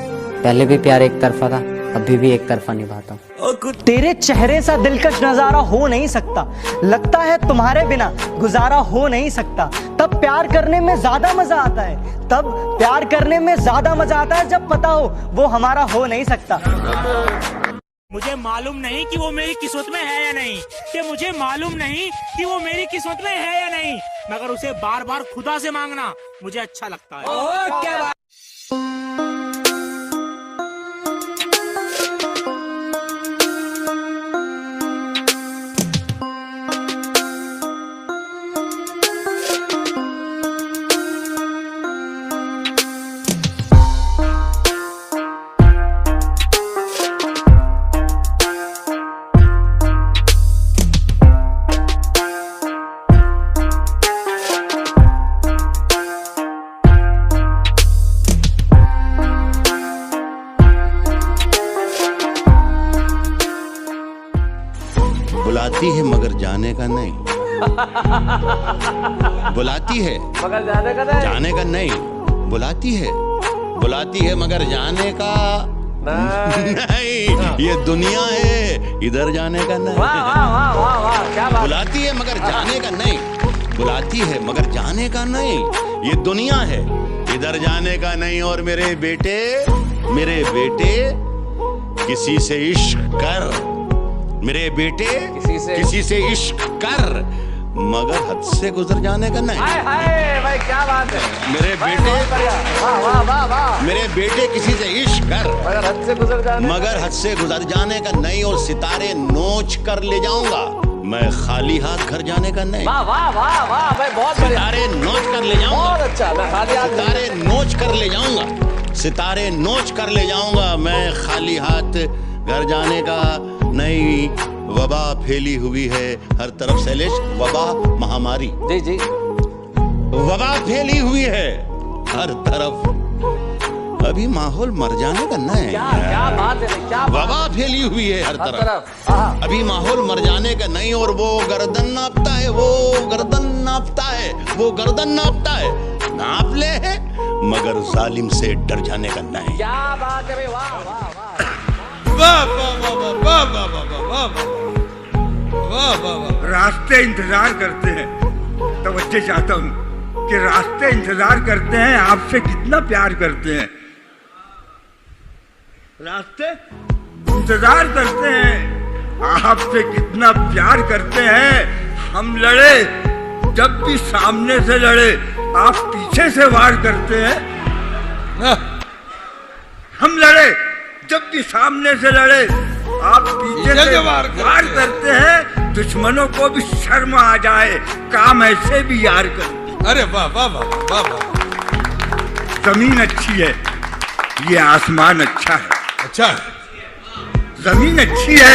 पहले भी प्यार एक तरफा था, अभी भी एक तरफा निभाता हूँ। तेरे चेहरे सा दिलकश नजारा हो नहीं सकता, लगता है तुम्हारे बिना गुजारा हो नहीं सकता। तब प्यार करने में ज्यादा मजा आता है, तब प्यार करने में ज्यादा मजा आता है जब पता हो वो हमारा हो नहीं सकता। मुझे मालूम नहीं कि वो मेरी किस्मत में है या नहीं, कि मुझे मालूम नहीं कि वो मेरी किस्मत में है या नहीं, मगर उसे बार बार खुदा से मांगना मुझे अच्छा लगता है। क्या बात। बुलाती है मगर जाने का नहीं, बुलाती है मगर जाने का नहीं, जाने का नहीं, बुलाती है मगर जाने का नहीं। ये दुनिया है, इधर जाने का नहीं। वाह वाह वाह वाह वाह, क्या बात। बुलाती है मगर जाने का नहीं, बुलाती है मगर जाने का नहीं। ये दुनिया है, इधर जाने का नहीं। और मेरे बेटे किसी से इश्क कर, मेरे बेटे किसी से इश्क कर, मगर हद से गुजर जाने का नहीं। हाय हाय भाई, क्या बात है मेरे बेटे, वाह वाह वाह वाह। मेरे बेटे किसी से इश्क कर, मगर हद से गुजर जाने का नहीं। और सितारे नोच कर ले जाऊंगा मैं, खाली हाथ घर जाने का नहीं। वाह वाह वाह वाह भाई, बहुत बढ़िया। सितारे नोच कर ले जाऊंगा, बहुत अच्छा। मैं खाली हाथ, सितारे नोच कर ले जाऊंगा, सितारे नोच कर ले जाऊंगा मैं, खाली हाथ घर जाने का नहीं। वबा फैली हुई है हर तरफ, शैलेश, वबा महामारी। जी जी, वबा फैली हुई है हर तरफ, अभी माहौल मर जाने का नहीं। क्या बात है, क्या वबा फैली हुई है हर तरफ, अभी माहौल मर जाने का नहीं। और वो गर्दन नापता है, वो गर्दन नापता है, वो गर्दन नापता है, नाप ले है मगर जालिम से डर जाने का नहीं। क्या बात है भाई, वाह वाह वाह वाह वाह वाह वाह वाह वाह वाह वाह वाह। रास्ते इंतजार करते हैं, तवज्जो चाहता हूँ कि रास्ते इंतजार करते हैं, आपसे कितना प्यार करते हैं। रास्ते इंतजार करते हैं, आपसे कितना प्यार करते हैं। हम लड़े जब भी सामने से लड़े, आप पीछे से वार करते हैं। हम लड़े जब भी सामने से लड़े, आप पीछे से वार करते हैं। दुश्मनों को भी शर्म आ जाए, काम ऐसे भी यार करते। अरे वाह वाह वाह वाह वाह। जमीन अच्छी है, ये आसमान अच्छा है। अच्छा, जमीन अच्छी है,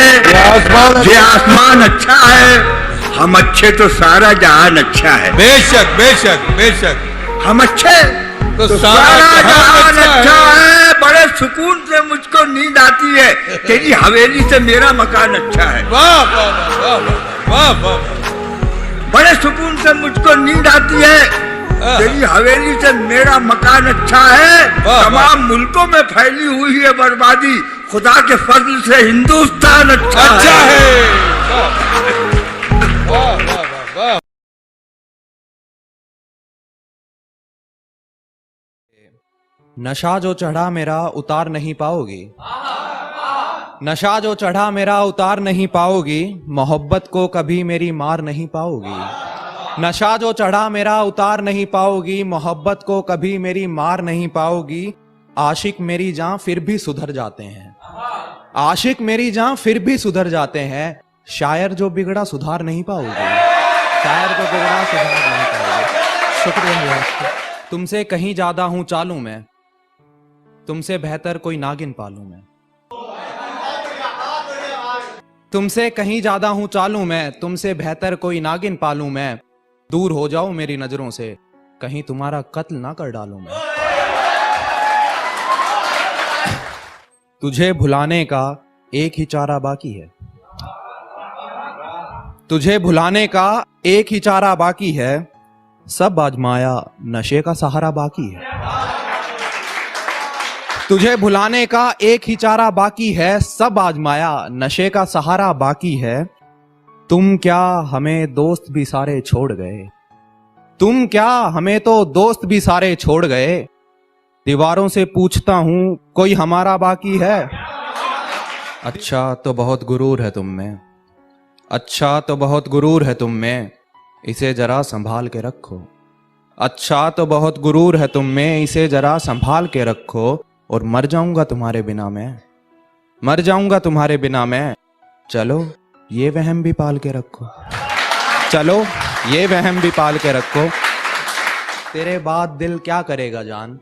ये आसमान अच्छा है। हम अच्छे तो सारा जहान अच्छा है। बेशक बेशक बेशक, हम अच्छे तो सारा जहान अच्छा है। बड़े सुकून से मुझको नींद आती है, तेरी हवेली से मेरा मकान अच्छा है। वाह वाह वाह वाह वाह वाह। बड़े सुकून से मुझको नींद आती है, तेरी हवेली से मेरा मकान अच्छा है। तमाम मुल्कों में फैली हुई है बर्बादी, खुदा के फजल से हिंदुस्तान अच्छा है। वाह वाह वाह। नशा जो चढ़ा मेरा उतार नहीं पाओगी, नशा जो चढ़ा मेरा उतार नहीं पाओगी, मोहब्बत को कभी मेरी मार नहीं पाओगी। नशा जो चढ़ा मेरा उतार नहीं पाओगी, मोहब्बत को कभी मेरी मार नहीं पाओगी। आशिक मेरी जान फिर भी सुधर जाते हैं, आशिक मेरी जान फिर भी सुधर जाते हैं। शायर जो बिगड़ा सुधार नहीं पाओगी, शायर जो बिगड़ा सुधार नहीं पाओगी। शुक्रिया। तुमसे कहीं ज्यादा हूं चालू मैं, तुमसे बेहतर कोई नागिन पालू मैं। तुमसे कहीं ज्यादा हूं चालू मैं, तुमसे बेहतर कोई नागिन पालू मैं। दूर हो जाओ मेरी नजरों से, कहीं तुम्हारा कत्ल ना कर डालूं मैं। तुझे भुलाने का एक ही चारा बाकी है, तुझे भुलाने का एक ही चारा बाकी है। सब आजमाया नशे का सहारा बाकी है। तुझे भुलाने का एक ही चारा बाकी है, सब आजमाया नशे का सहारा बाकी है। तुम क्या हमें दोस्त भी सारे छोड़ गए, तुम क्या हमें तो दोस्त भी सारे छोड़ गए। दीवारों से पूछता हूं कोई हमारा बाकी है। अच्छा तो बहुत गुरूर है तुम में, अच्छा तो बहुत गुरूर है तुम में, इसे जरा संभाल के रखो। अच्छा तो बहुत गुरूर है तुम में, इसे जरा संभाल के रखो। और मर जाऊंगा तुम्हारे बिना मैं, मर जाऊंगा तुम्हारे बिना मैं। चलो ये वहम भी पाल के रखो, चलो ये वहम भी पाल के रखो। तेरे बाद दिल क्या करेगा जान,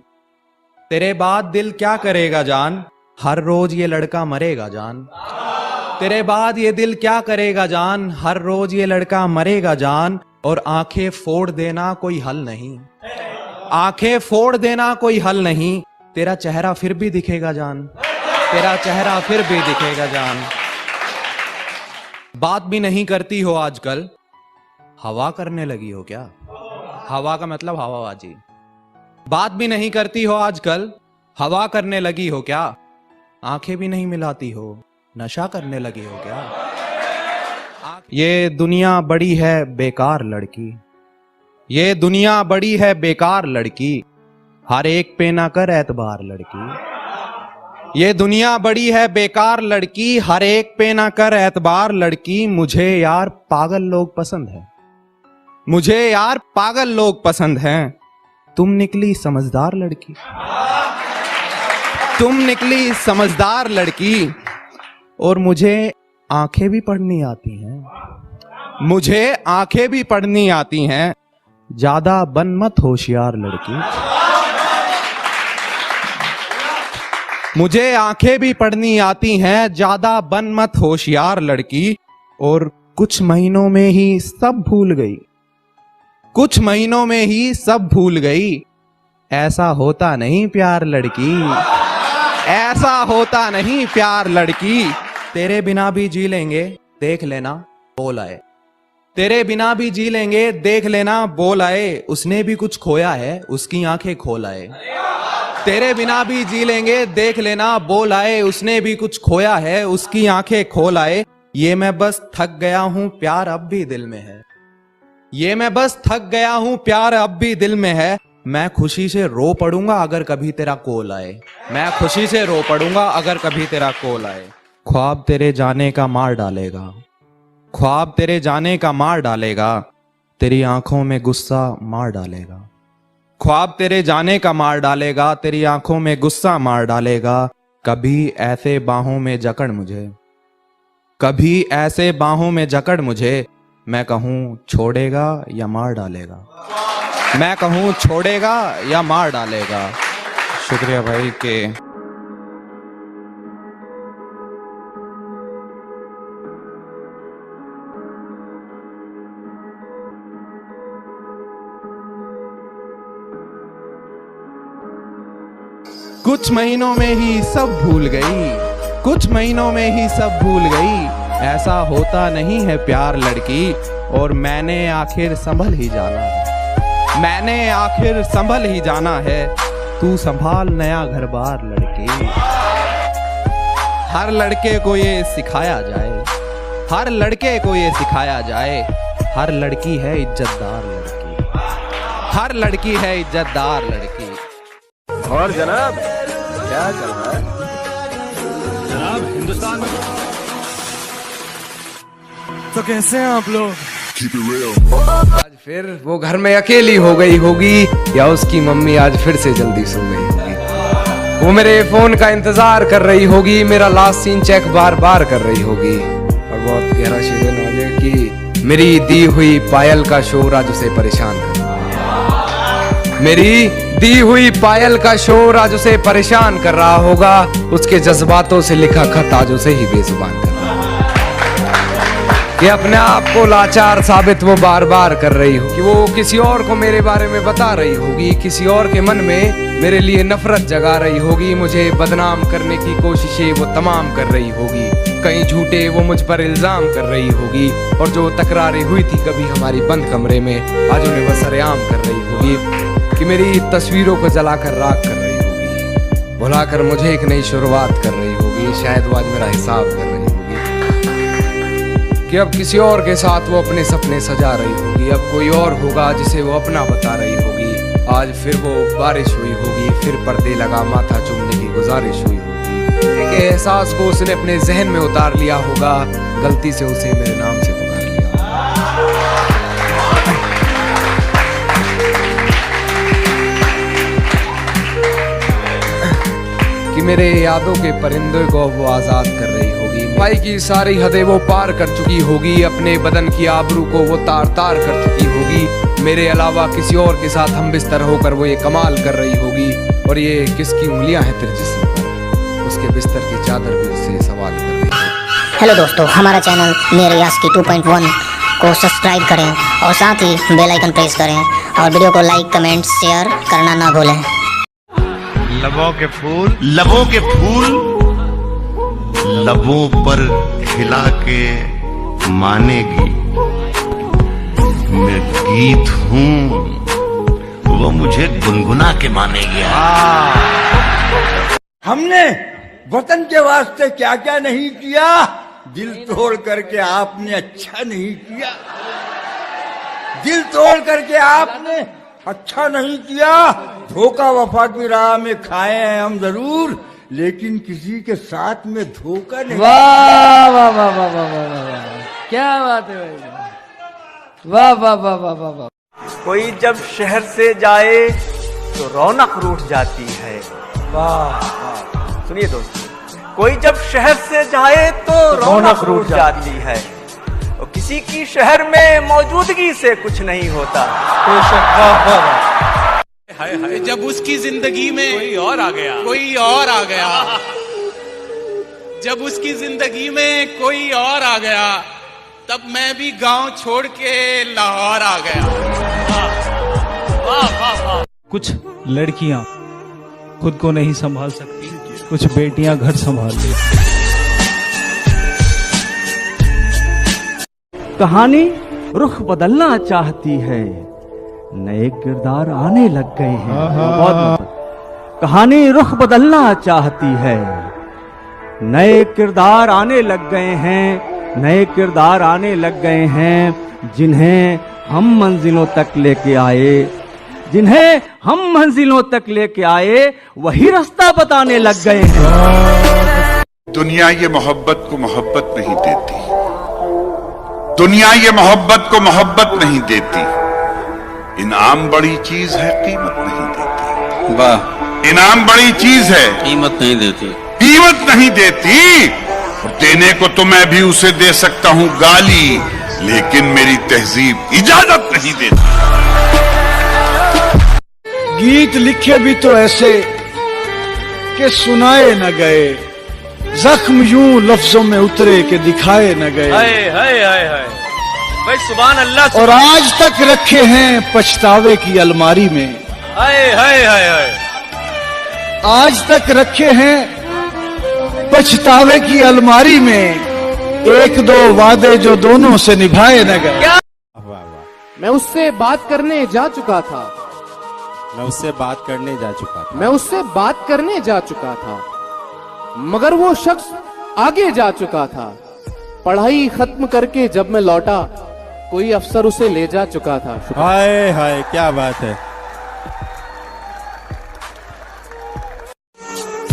तेरे बाद दिल क्या करेगा जान, हर रोज ये लड़का मरेगा जान। तेरे बाद ये दिल क्या करेगा जान, हर रोज ये लड़का मरेगा जान। और आंखें फोड़ देना कोई हल नहीं, आंखें फोड़ देना कोई हल नहीं। तेरा चेहरा फिर भी दिखेगा जान, तेरा चेहरा फिर भी दिखेगा जान। बात भी नहीं करती हो आजकल, हवा करने लगी हो क्या? हवा का मतलब हवाबाजी। बात भी नहीं करती हो आजकल, हवा करने लगी हो क्या? आंखें भी नहीं मिलाती हो, नशा करने लगी हो क्या? ये दुनिया बड़ी है बेकार लड़की, ये दुनिया बड़ी है बेकार लड़की, हर एक पे ना कर एतबार लड़की। ये दुनिया बड़ी है बेकार लड़की, हर एक पे ना कर एतबार लड़की। मुझे यार पागल लोग पसंद है, मुझे यार पागल लोग पसंद हैं। तुम निकली समझदार लड़की, तुम निकली समझदार लड़की। और मुझे आंखें भी पढ़नी आती हैं, मुझे आंखें भी पढ़नी आती हैं। ज्यादा बन मत होशियार लड़की, मुझे आंखें भी पढ़नी आती हैं। ज्यादा बन मत होशियार लड़की। और कुछ महीनों में ही सब भूल गई, कुछ महीनों में ही सब भूल गई। ऐसा होता नहीं प्यार लड़की, ऐसा होता नहीं प्यार लड़की। तेरे बिना भी जी लेंगे देख लेना बोल आए, तेरे बिना भी जी लेंगे देख लेना बोल आए। उसने भी कुछ खोया है उसकी आंखें खोल आए, तेरे बिना भी जी लेंगे देख लेना बोल आए। उसने भी कुछ खोया है उसकी आंखें खोल आए। ये मैं बस थक गया हूं प्यार अब भी दिल में है, ये मैं बस थक गया हूं प्यार अब भी दिल में है। मैं खुशी से रो पड़ूंगा अगर कभी तेरा कॉल आए, मैं खुशी से रो पड़ूंगा अगर कभी तेरा कॉल आए। ख्वाब तेरे जाने का मार डालेगा, ख्वाब तेरे जाने का मार डालेगा। तेरी आंखों में गुस्सा मार डालेगा, ख्वाब तेरे जाने का मार डालेगा। तेरी आंखों में गुस्सा मार डालेगा। कभी ऐसे बाहों में जकड़ मुझे, कभी ऐसे बाहों में जकड़ मुझे। मैं कहूं छोड़ेगा या मार डालेगा, मैं कहूं छोड़ेगा या मार डालेगा। शुक्रिया भाई के कुछ महीनों में ही सब भूल गई, कुछ महीनों में ही सब भूल गई। ऐसा होता नहीं है प्यार लड़की। और मैंने आखिर संभल ही जाना है, मैंने आखिर संभल ही जाना है। तू संभाल नया घर बार लड़की। हर लड़के को ये सिखाया जाए, हर लड़के को ये सिखाया जाए। हर लड़की है इज्जतदार लड़की, हर लड़की है इज्जतदार लड़की। और जनाब क्या चल रहा है? जनाब हिंदुस्तान में तो कैसे हैं आप लोग? आज फिर वो घर में अकेली हो गई होगी या उसकी मम्मी आज फिर से जल्दी सो गई होगी। वो मेरे फोन का इंतजार कर रही होगी, मेरा लास्ट सीन चेक बार बार कर रही होगी। और बहुत गहरा शेर नवाजे कि मेरी दी हुई पायल का शोर आज उसे परेशान कर रहा है, मेरी दी हुई पायल का शोर आज उसे परेशान कर रहा होगा। उसके जज्बातों से लिखा खत आज उसे ही बेजुबान कर रहा है। कि अपने आप को लाचार साबित वो बार बार कर रही हो, कि वो किसी और को मेरे बारे में बता रही होगी, किसी और के मन में मेरे लिए नफरत जगा रही होगी। मुझे बदनाम करने की कोशिशें वो तमाम कर रही होगी, कहीं झूठे वो मुझ पर इल्जाम कर रही होगी। और जो तकरारें हुई थी कभी हमारी बंद कमरे में, आज उन्हें वो सरेआम कर रही होगी। कि मेरी तस्वीरों को जलाकर राख कर रही होगी, भुलाकर मुझे एक नई शुरुआत कर रही होगी, शायद वो आज मेरा हिसाब कर रही होगी कि अब किसी और के साथ वो अपने सपने सजा रही होगी, अब कोई और होगा जिसे वो अपना बता रही होगी। आज फिर वो बारिश हुई होगी, फिर पर्दे लगा माथा चूमने की गुजारिश हुई होगी। एक एहसास को उसने अपने जहन में उतार लिया होगा, गलती से उसे मेरे नाम से पुकार लिया कि मेरे यादों के परिंदे को वो आजाद कर रही होगी। भाई की सारी हदें वो पार कर चुकी होगी, अपने बदन की आबरू को वो तार तार कर चुकी होगी। मेरे अलावा किसी और के साथ हम बिस्तर होकर वो ये कमाल कर रही होगी। और ये किसकी उंगलियां हैं तेरे जिस्म पर, उसके बिस्तर की चादर भी उससे सवाल कर रही है। हेलो दोस्तों, हमारा चैनल मेरे यास्की 2.1 को सब्सक्राइब करें और साथ ही बेल आइकन प्रेस करें और वीडियो को लाइक कमेंट शेयर करना ना भूलें। लबों के फूल लबों पर खिला के मानेगी। मैं गीत हूँ, वो मुझे गुनगुना के मानेगी। हमने वतन के वास्ते क्या क्या नहीं किया, दिल तोड़ करके आपने अच्छा नहीं किया। दिल तोड़ करके आपने अच्छा नहीं किया। धोखा वफा की राह में खाए हैं हम जरूर, लेकिन किसी के साथ में धोखा नहीं। वाह वाह वाह वाह वाह वाह वाह, क्या बात है भाई, वाह वाह वाह वाह वाह वाह। कोई जब शहर से जाए तो रौनक रूठ जाती है। वाह, सुनिए दोस्तों, कोई जब शहर से जाए तो रौनक रूठ जाती है और किसी की शहर में मौजूदगी से कुछ नहीं होता। हाय हाय, जब उसकी जिंदगी में कोई और आ गया, जब उसकी जिंदगी में कोई और आ गया, तब मैं भी गांव छोड़ के लाहौर आ गया। वाह वाह वाह। कुछ लड़कियां खुद को नहीं संभाल सकती, कुछ बेटियां घर संभाल लेती। कहानी रुख बदलना चाहती है, नए किरदार आने लग गए हैं। बहुत कहानी रुख बदलना चाहती है, नए किरदार आने लग गए हैं, नए किरदार आने लग गए हैं, जिन्हें हम मंजिलों तक लेके आए, जिन्हें हम मंजिलों तक लेके आए, वही रास्ता बताने लग गए हैं। दुनिया ये मोहब्बत को मोहब्बत नहीं देती, दुनिया ये मोहब्बत को मोहब्बत नहीं देती। इनाम बड़ी चीज है, कीमत नहीं देती। वाह, इनाम बड़ी चीज है, कीमत नहीं देती, कीमत नहीं देती। और देने को तो मैं भी उसे दे सकता हूँ गाली, लेकिन मेरी तहजीब इजाजत नहीं देती। गीत लिखे भी तो ऐसे कि सुनाए न गए, जख्म यूं लफ्जों में उतरे के दिखाए न गए। हाय हाय हाय हाय भाई, सुभान अल्लाह। और आज तक रखे हैं पछतावे की अलमारी में। हाय हाय हाय हाय, आज तक रखे हैं पछतावे की अलमारी में, एक दो वादे जो दोनों से निभाए न गए। मैं उससे बात करने जा चुका था, मैं उससे बात करने जा चुका था, मैं उससे बात करने जा चुका था, मगर वो शख्स आगे जा चुका था। पढ़ाई खत्म करके जब मैं लौटा, कोई अफसर उसे ले जा चुका था। हाय हाय, क्या बात है।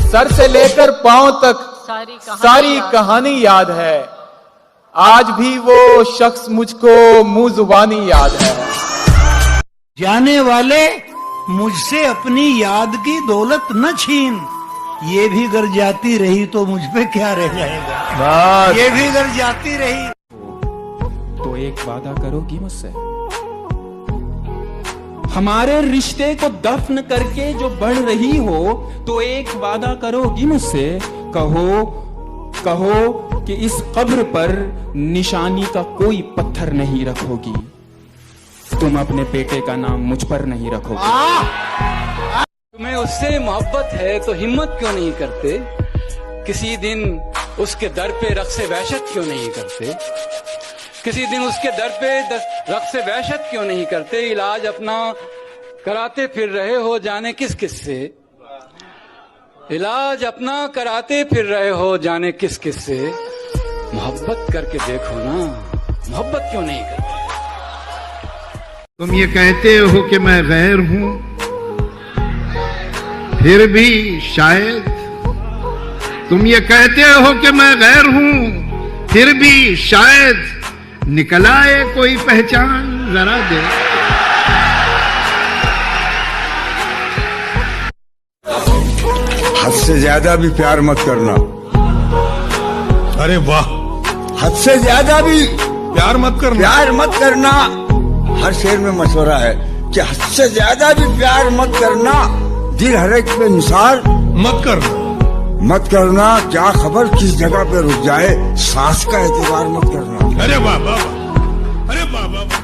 सर से लेकर पांव तक सारी कहानी याद है, आज भी वो शख्स मुझको मुंह जुबानी याद है। जाने वाले मुझसे अपनी याद की दौलत न छीन, ये भी गर जाती रही तो मुझ पे क्या रह जाएगा। ये भी गर जाती रही तो एक वादा करोगी मुझसे, हमारे रिश्ते को दफन करके जो बढ़ रही हो, तो एक वादा करोगी मुझसे। कहो कहो कि इस कब्र पर निशानी का कोई पत्थर नहीं रखोगी, तुम अपने बेटे का नाम मुझ पर नहीं रखोगे। तुम्हें उससे मोहब्बत है तो हिम्मत क्यों नहीं करते, किसी दिन उसके दर पे रक्स वहशत क्यों नहीं करते, किसी दिन उसके दर पे रक्स वहशत क्यों नहीं करते। इलाज अपना कराते फिर रहे हो जाने किस किस से। इलाज अपना कराते फिर रहे हो जाने किस किस से। मोहब्बत करके देखो ना, मोहब्बत क्यों नहीं करते? तुम ये कहते हो कि मैं गैर हूं, फिर भी शायद। तुम ये कहते हो कि मैं गैर हूं, फिर भी शायद निकल आए कोई पहचान जरा दे। हद से ज्यादा भी प्यार मत करना। अरे वाह, हद से ज्यादा भी प्यार मत करना। प्यार मत करना। हर शेर में मशवरा है कि हद से ज्यादा भी प्यार मत करना। दिल हर एक पे निसार मत करना। मत करना, क्या खबर किस जगह पे रुक जाए, सांस का एतबार मत करना। अरे वाह वाह, अरे वाह वाह।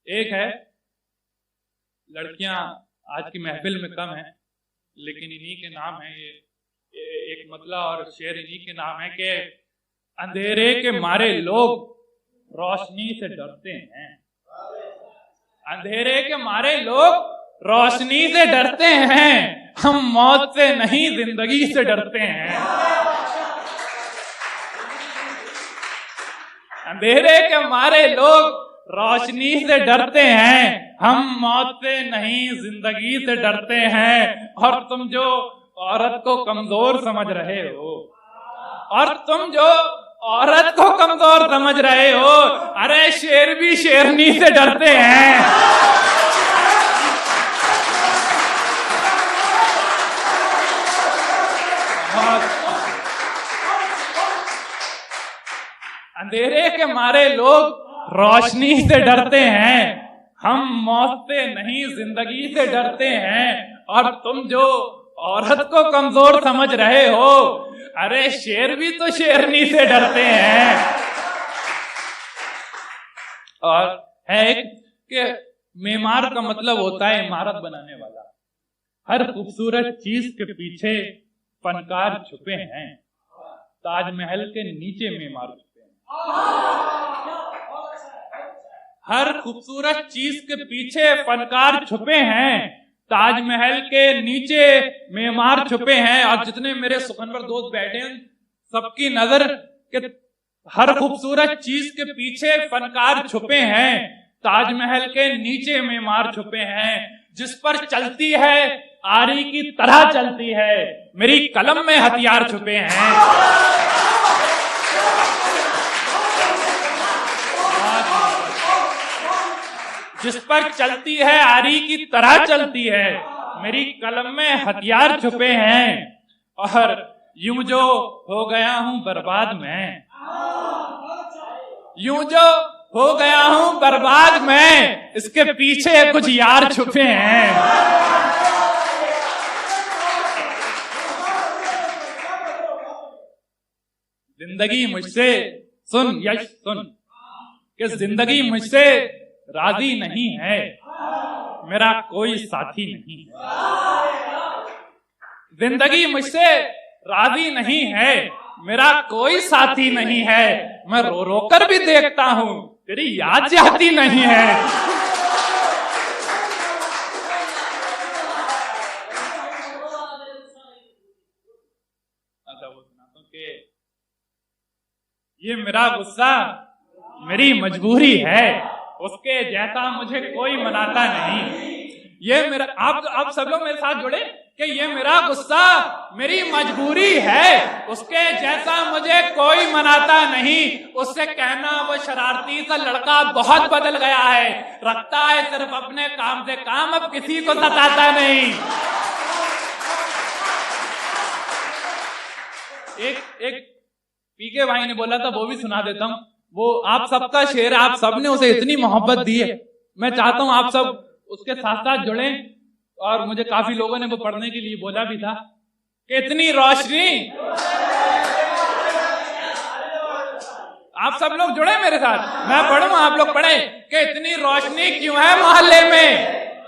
एक है, लड़कियां आज की महफिल में कम है, लेकिन इन्हीं के नाम है ये एक मतला और शेर इन्हीं के नाम है कि अंधेरे के मारे लोग रोशनी से डरते हैं। अंधेरे के मारे लोग रोशनी से डरते हैं, हम मौत से नहीं जिंदगी से डरते हैं। अंधेरे के मारे लोग रोशनी से डरते हैं, हम मौत से नहीं जिंदगी से डरते हैं। और तुम जो औरत को कमजोर समझ रहे हो, और तुम जो औरत को कमजोर समझ रहे हो, अरे शेर भी शेरनी से डरते हैं। अंधेरे के मारे लोग रोशनी से डरते हैं, हम मौत से नहीं जिंदगी से डरते हैं। और तुम जो औरत को कमजोर समझ रहे हो, अरे शेर भी तो शेरनी से डरते हैं। और है कि मेमार का मतलब होता है इमारत बनाने वाला। हर खूबसूरत चीज के पीछे फनकार छुपे हैं, ताजमहल के नीचे मेमार छुपे हैं। हर खूबसूरत चीज के पीछे फनकार छुपे हैं, ताजमहल के नीचे मेमार छुपे हैं। और जितने मेरे सुखनवर दोस्त बैठे हैं, सबकी नजर के हर खूबसूरत चीज के पीछे फनकार छुपे हैं, ताजमहल के नीचे मेमार छुपे हैं। जिस पर चलती है आरी की तरह चलती है, मेरी कलम में हथियार छुपे हैं। जिस पर चलती है आरी की तरह चलती है, मेरी कलम में हथियार छुपे हैं। और यूं जो हो गया हूं बर्बाद मैं, यूं जो हो गया हूं बर्बाद मैं, इसके पीछे कुछ यार छुपे हैं। जिंदगी मुझसे सुन यश सुन, कि जिंदगी मुझसे राजी नहीं है, मेरा कोई साथी नहीं है। जिंदगी मुझसे राजी नहीं है, मेरा कोई साथी नहीं है। मैं रो रो कर भी देखता हूं, तेरी याद जाती नहीं है। ये मेरा गुस्सा मेरी मजबूरी है, उसके जैसा मुझे कोई मनाता नहीं। ये मेरा आप सब लोग मेरे साथ जुड़े कि ये मेरा गुस्सा मेरी मजबूरी है, उसके जैसा मुझे कोई मनाता नहीं। उससे कहना वो शरारती सा लड़का बहुत बदल गया है, रखता है सिर्फ अपने काम से काम, अब किसी को सताता नहीं। एक पीके भाई ने बोला था, वो भी सुना देता हूँ। वो आप सबका शेर, आप सबने उसे इतनी मोहब्बत दी है, मैं चाहता हूं आप सब उसके साथ साथ जुड़े। और मुझे काफी लोगों ने वो पढ़ने के लिए बोला भी था कि इतनी रोशनी, आप सब लोग जुड़े मेरे साथ, मैं पढ़ूं आप लोग पढ़े कि इतनी रोशनी क्यों है मोहल्ले में,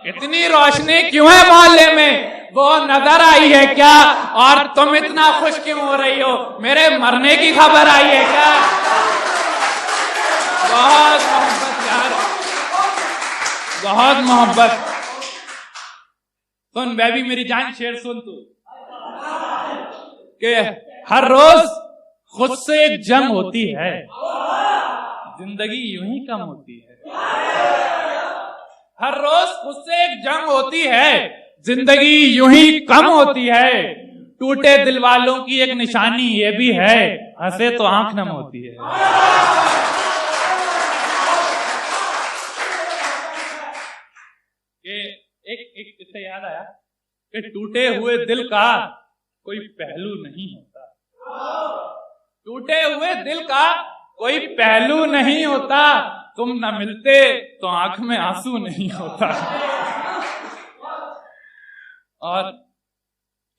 इतनी रोशनी क्यों है मोहल्ले में, वो नजर आई है क्या, और तुम इतना खुश क्यों हो रही हो, मेरे मरने की खबर आई है क्या। बहुत मोहब्बत यार, बहुत मोहब्बत। सुन बेबी मेरी जान, शेर सुन तू कि हर रोज खुद से एक जंग होती है, जिंदगी यूं ही कम होती है। हर रोज खुद से एक जंग होती है, जिंदगी यूं ही कम होती है। टूटे दिल वालों की एक निशानी ये भी है, हंसे तो आंख नम होती है। एक इससे याद आया कि टूटे हुए दिल का कोई पहलू नहीं होता, टूटे हुए दिल का कोई पहलू नहीं होता, तुम न मिलते तो आंख में आंसू नहीं होता। और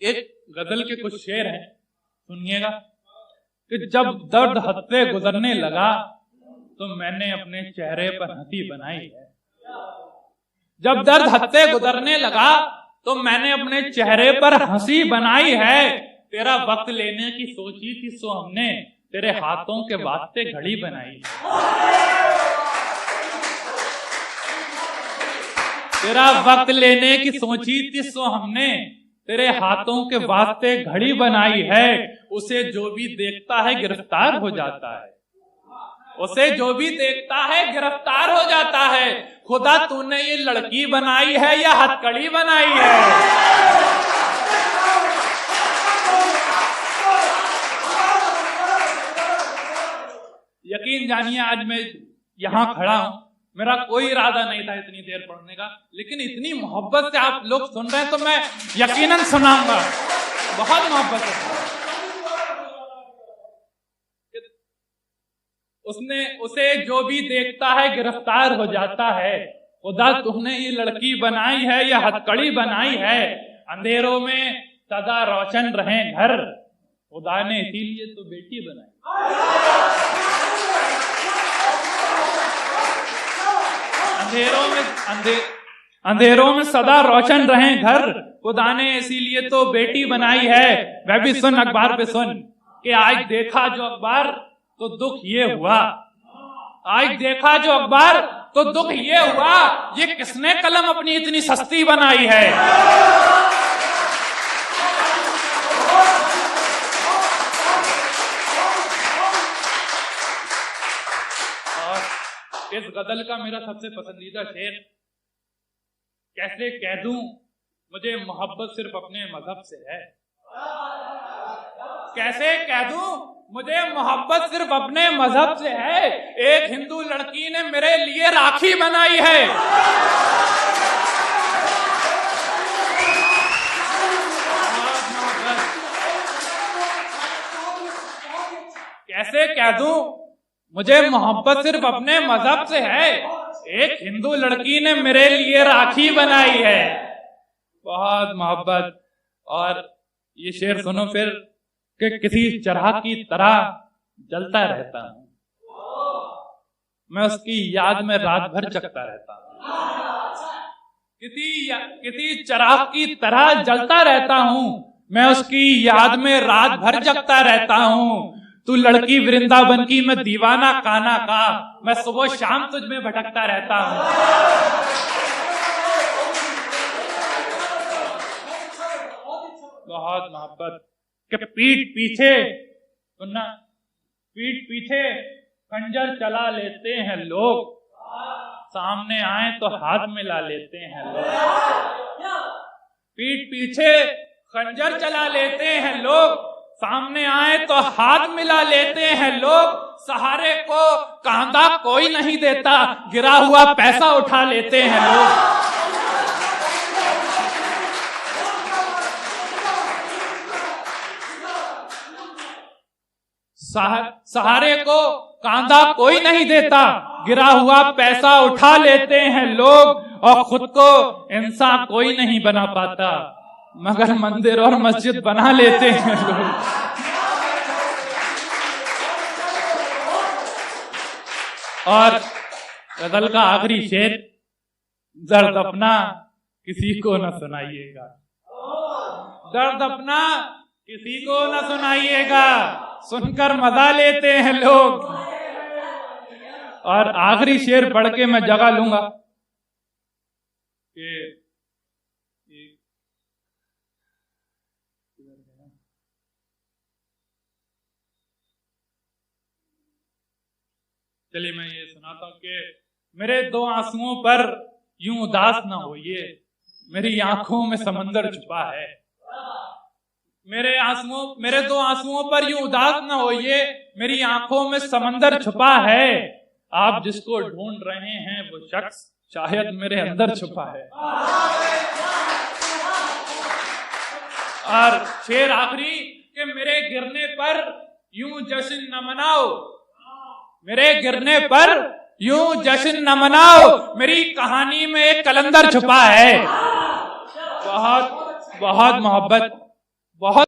एक गजल के कुछ शेर हैं, सुनिएगा कि जब दर्द हद से गुजरने लगा तो मैंने अपने चेहरे पर हंसी बनाई है। जब दर्द हद से गुजरने लगा तो मैंने अपने चेहरे पर हंसी बनाई है। तेरा वक्त लेने की सोची थी सो हमने तेरे हाथों के वास्ते घड़ी बनाई। तेरा वक्त लेने की सोची थी सो हमने तेरे हाथों के वास्ते घड़ी बनाई है। उसे जो भी देखता है गिरफ्तार हो जाता है, उसे जो भी देखता है गिरफ्तार हो जाता है। खुदा तूने ये लड़की बनाई है या हथकड़ी बनाई है। यकीन जानिए आज मैं यहाँ खड़ा हूं, मेरा कोई इरादा नहीं था इतनी देर पढ़ने का, लेकिन इतनी मोहब्बत से आप लोग सुन रहे हैं तो मैं यकीनन सुनाऊंगा। बहुत मोहब्बत है। उसे जो भी देखता है गिरफ्तार हो जाता है। खुदा तुमने ये लड़की बनाई है या हथकड़ी बनाई है, अंधेरों में सदा रोशन रहे घर, खुदा ने इसीलिए तो बेटी बनाई। अंधेरों में सदा रोशन रहे घर, खुदा ने इसीलिए तो बेटी बनाई है। वह भी सुन अखबार पे सुन कि आज देखा जो अखबार तो दुख ये हुआ, आज देखा जो अखबार तो दुख ये हुआ, ये किसने कलम अपनी इतनी सस्ती बनाई है। और इस गजल का मेरा सबसे पसंदीदा शेर, कैसे कह दूं मुझे मोहब्बत सिर्फ अपने मजहब से है। कैसे कह दूं मुझे मोहब्बत सिर्फ अपने मजहब से है। एक हिंदू लड़की ने मेरे लिए राखी बनाई है। कैसे कह दूं मुझे मोहब्बत सिर्फ अपने मजहब से है। एक हिंदू लड़की ने मेरे लिए राखी बनाई है। बहुत मोहब्बत। और ये शेर सुनो फिर कि किसी चिराग की तरह जलता रहता हूं, मैं उसकी याद में रात भर जगता रहता हूं। किसी चिराग की तरह जलता रहता हूं, मैं उसकी याद में रात भर जगता रहता हूं। तू लड़की वृंदावन की, मैं दीवाना कान्हा का, मैं सुबह शाम तुझ में भटकता रहता हूं। बहुत मोहब्बत। कि पीठ पीछे सुनना, पीठ पीछे खंजर चला लेते हैं लोग, सामने आए तो हाथ मिला लेते हैं लोग। पीठ पीछे खंजर चला लेते हैं लोग, सामने आए तो हाथ मिला लेते हैं लोग। सहारे को कांधा कोई नहीं देता, गिरा हुआ पैसा उठा लेते हैं लोग। सहारे को कांधा कोई नहीं देता, गिरा हुआ पैसा उठा लेते हैं लोग, और खुद को इंसान कोई नहीं बना पाता, मगर मंदिर और मस्जिद बना लेते हैं लोग। और गजल का आखिरी शेर, दर्द अपना किसी को न सुनाइएगा, दर्द अपना किसी को न सुनाइएगा, सुनकर मजा लेते हैं लोग। और आखिरी शेर पढ़ के मैं जगह लूंगा कि चलिए मैं ये सुनाता हूं कि मेरे दो आंसुओं पर यूं उदास ना होइए, मेरी आंखों में समंदर छुपा है। मेरे दो आंसुओं पर यूं उदास ना होइए, मेरी आंखों में समंदर छुपा है। आप जिसको ढूंढ रहे हैं वो शख्स शायद मेरे अंदर छुपा है। और शेर आखिरी कि मेरे गिरने पर यूं जश्न न मनाओ, मेरे गिरने पर यूं जश्न न मनाओ, मेरी कहानी में एक कलंदर छुपा है। बहुत बहुत मोहब्बत, बहुत